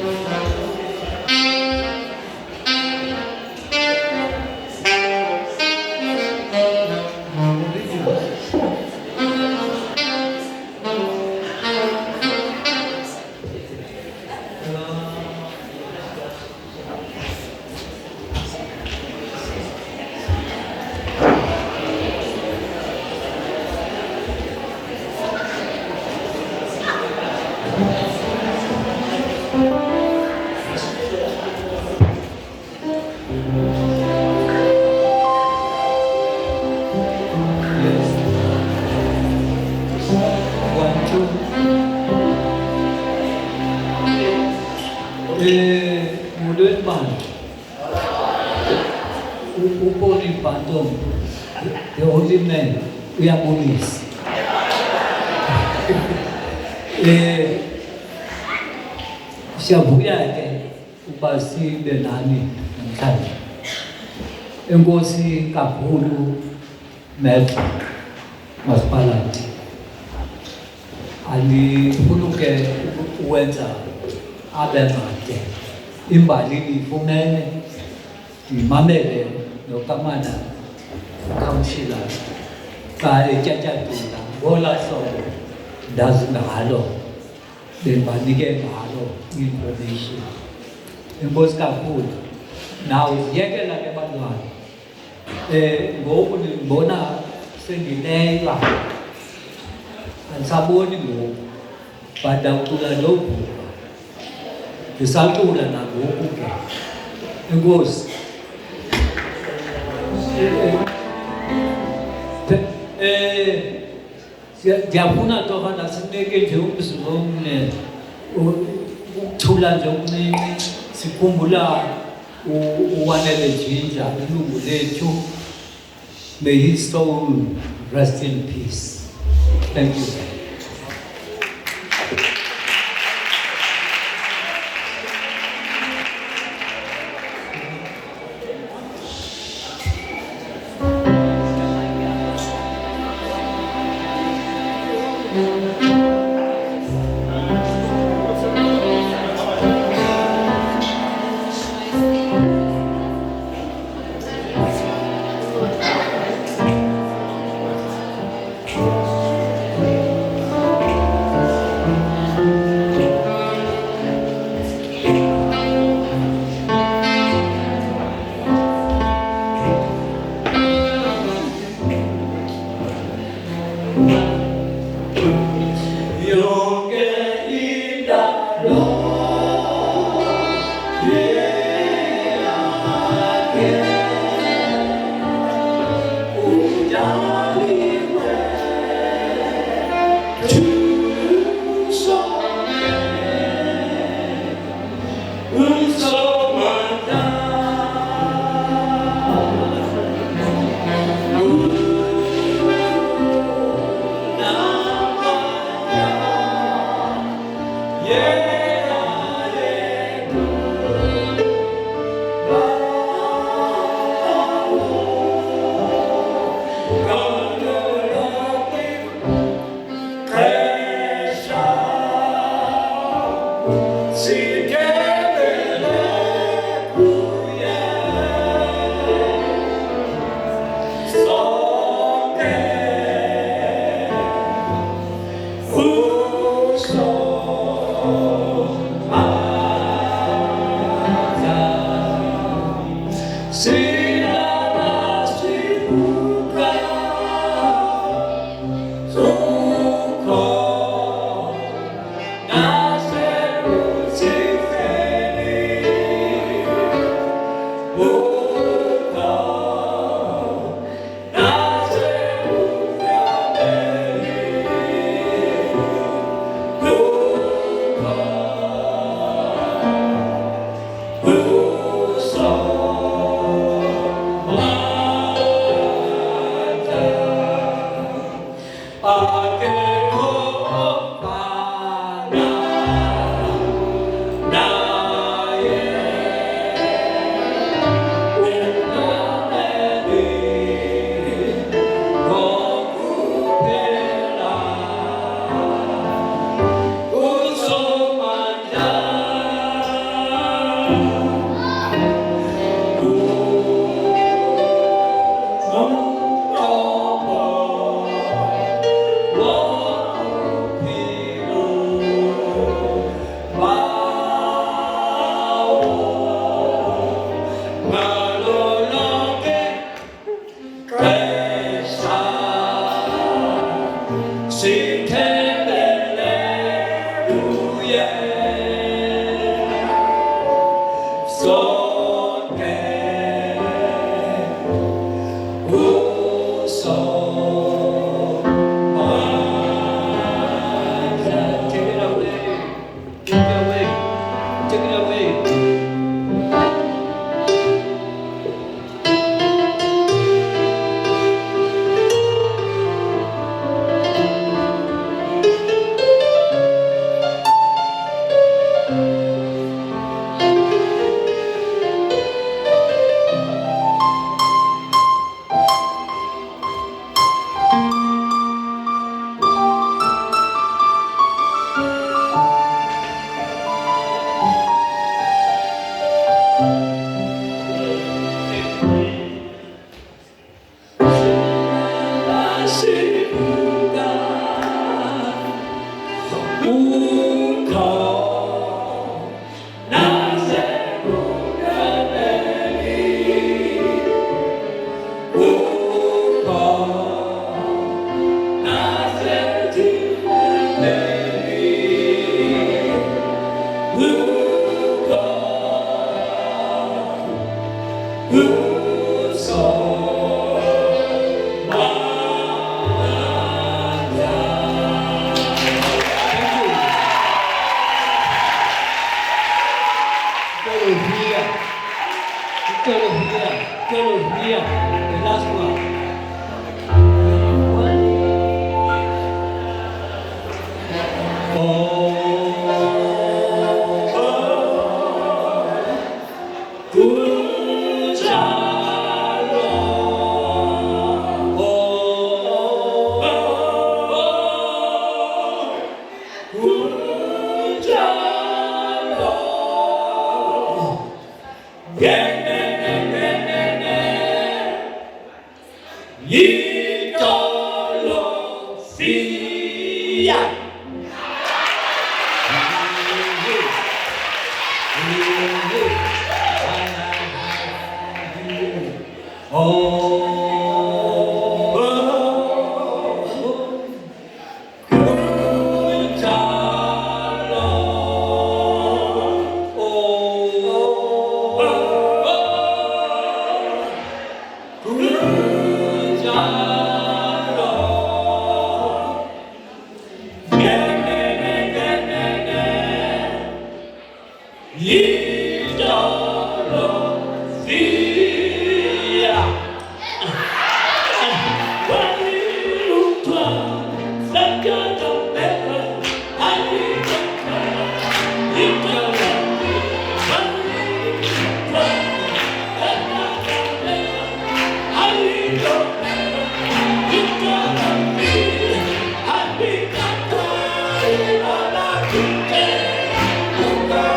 Mulut ban, uponi bandung, the only man we are police. Siabuya ke upasi benani namhlanje. Enkosi kakhulu Melba Masipalati. Andifuna ke ukwenza abemade imbali ifumene ndimamele nokamana ukhawushila xa etyatyadula ngola hlobo ndazi ngalo bendibanike ngalo i-information. Enkosi kakhulu. Nawuziyekela ke bantwana, ngoku ndibona sendileywa andisaboni ngoku but ndawucula novuka ndisacula nangoku ke. Enkosi. Ndiyafuna torhana sinike nje umzuzu omnene ukuthula nje okuncinci sikhumbula uwanele Jinja, ilungu lethu. May his soul rest in peace. Thank you. Uga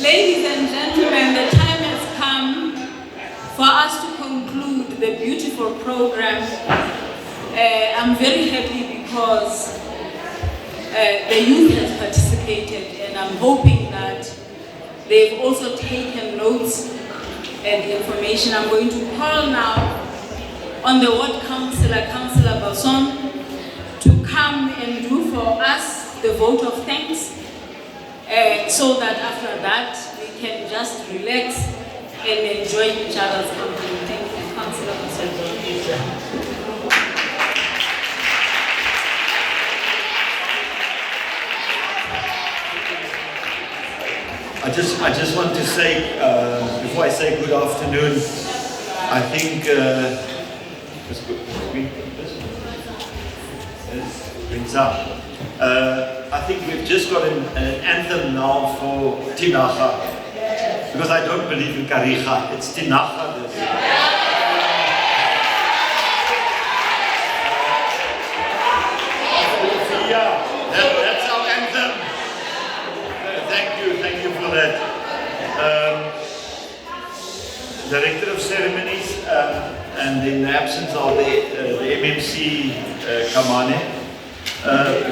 Ladies and gentlemen, the time has come for us to conclude the beautiful program. I'm very happy because the youth has participated, and I'm hoping that they've also taken notes and the information. I'm going to call now on the ward councillor, Councillor Basson, to come and do for us the vote of thanks, so that after that we can just relax and enjoy each other's company. Thank you, Councillor Basson. I just want to say, before I say good afternoon, I think I think we've just got an anthem now for Tinacha, because I don't believe in Karicha, it's Tinacha. That's our anthem. Thank you for that. Director of Ceremonies, and in the absence of the MMC Kamane,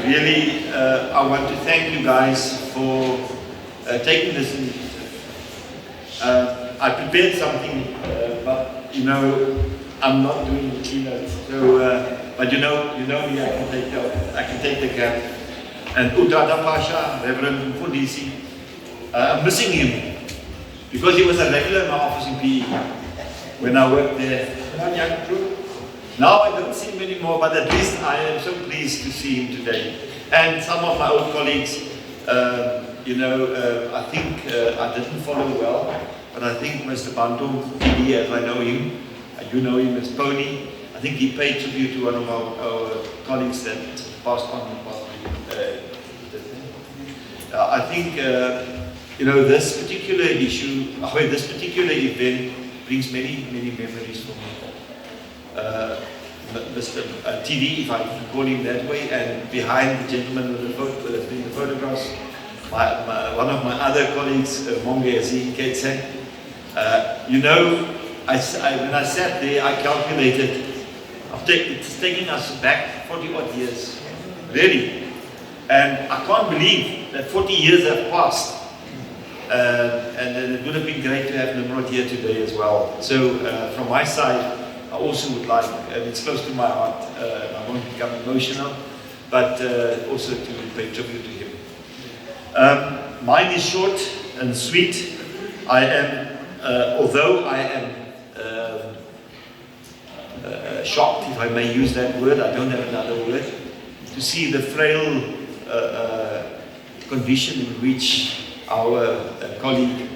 really I want to thank you guys for taking this initiative. I prepared something, but you know, I'm not doing the keynote, so but you know me, I can take the cap. And Utada Pasha, Reverend Mfundisi, I'm missing him because he was a regular in my office in PE when I worked there. Now I don't see him anymore, but at least I am so pleased to see him today. And some of my old colleagues, I think I didn't follow well, but I think Mr. Bantum, as I know him, you know him as Pony, I think he paid tribute to one of our colleagues that passed on. I think this particular issue, this particular event brings many memories for me. Mr. TV, if I can call him that way, and behind the gentleman with the photographs, one of my other colleagues, Mongezi Ketseng. When I sat there, I calculated, it's taking us back 40 odd years, really. And I can't believe that 40 years have passed. And it would have been great to have Nimrod here today as well. So from my side, I also would like, and it's close to my heart, I won't become emotional, but also to pay tribute to him. Mine is short and sweet. I am, although I am shocked, if I may use that word, I don't have another word, to see the frail condition in which our colleague,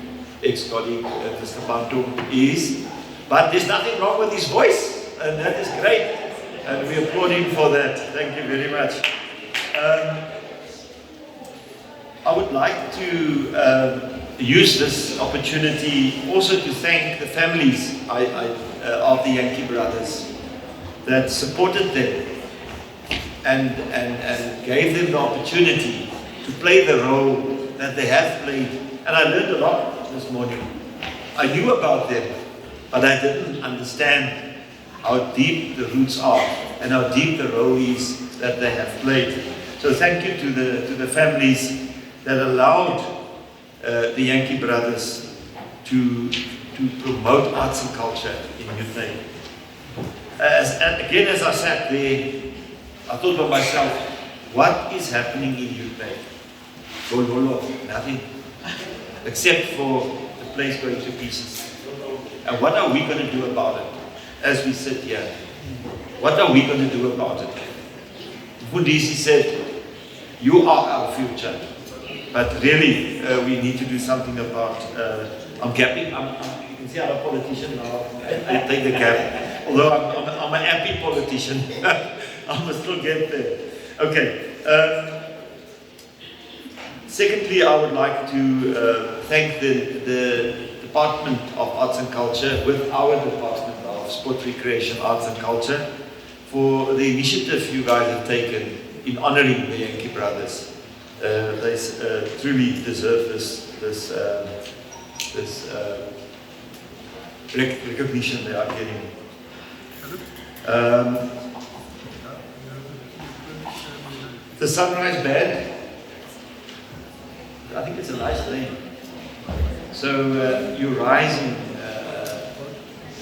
ex-colleague, Mr. Bantom is. But there's nothing wrong with his voice, and that is great. And we applaud him for that. Thank you very much. I would like to use this opportunity also to thank the families of the Yankee brothers that supported them and gave them the opportunity to play the role that they have played. And I learned a lot this morning. I knew about them, but I didn't understand how deep the roots are and how deep the role is that they have played. So thank you to the families that allowed the Yankee brothers to promote arts and culture in Uitenhage. Again, as I sat there, I thought to myself, what is happening in Uitenhage? Nothing, except for the place going to pieces. And what are we going to do about it as we sit here? What are we going to do about it? Fundisi said, you are our future. But really, we need to do something about, I'm gapping, you can see I'm a politician now, I take the gap. Although I'm an happy politician, I must still get there. Okay. Secondly, I would like to thank the Department of Arts and Culture with our Department of Sport, Recreation, Arts and Culture for the initiative you guys have taken in honoring the Yankee brothers. They truly deserve this recognition they are getting. The Sunrise Band, I think it's a nice name. So you're rising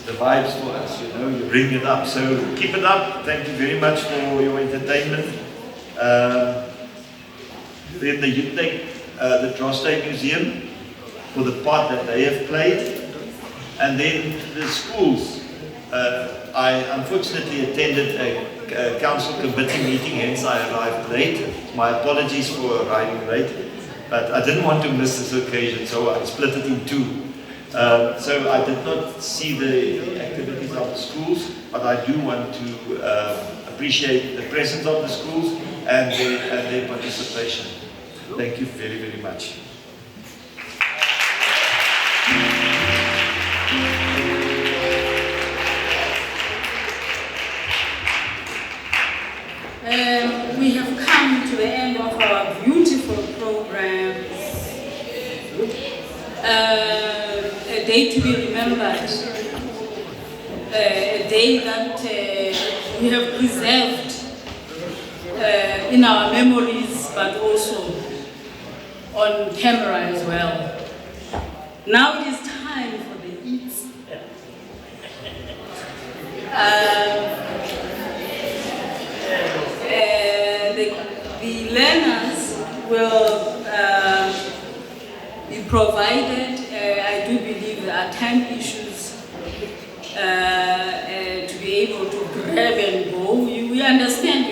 the vibes for us, you know, you bring it up. So keep it up. Thank you very much for your entertainment. Then the Uitenhage, the Drostdy Museum, for the part that they have played. And then the schools. I unfortunately attended a council committee meeting, hence I arrived late. My apologies for arriving late. But I didn't want to miss this occasion, so I split it in two. So I did not see the activities of the schools, but I do want to appreciate the presence of the schools and their participation. Thank you very, very much. We have come to the end of our beautiful programs. A day to be remembered. A day that we have preserved in our memories, but also on camera as well. Now it is time for the eats. The learners will be provided. I do believe there are time issues to be able to grab and go. We understand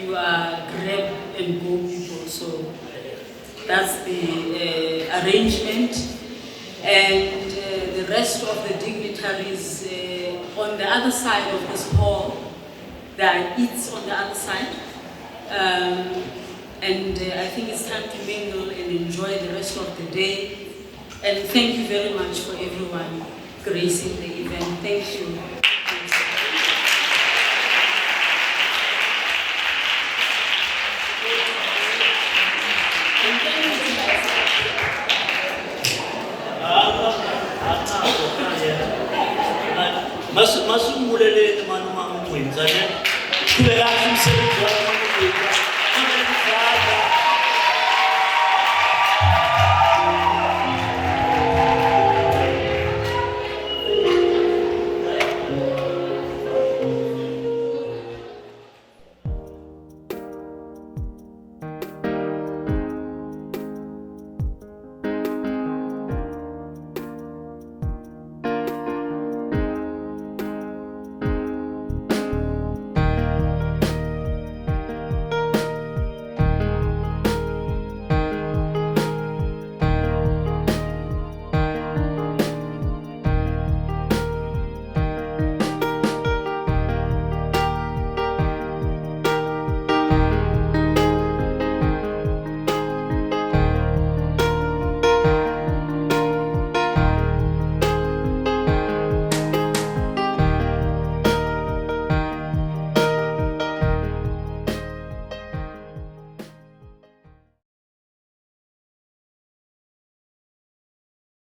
you are grab and go people, so that's the arrangement. And the rest of the dignitaries on the other side of this hall, there are eats on the other side. And I think it's time to mingle and enjoy the rest of the day. And thank you very much for everyone gracing the event. Thank you. Masungulele manu mamu wenzane kubeka umsebenzi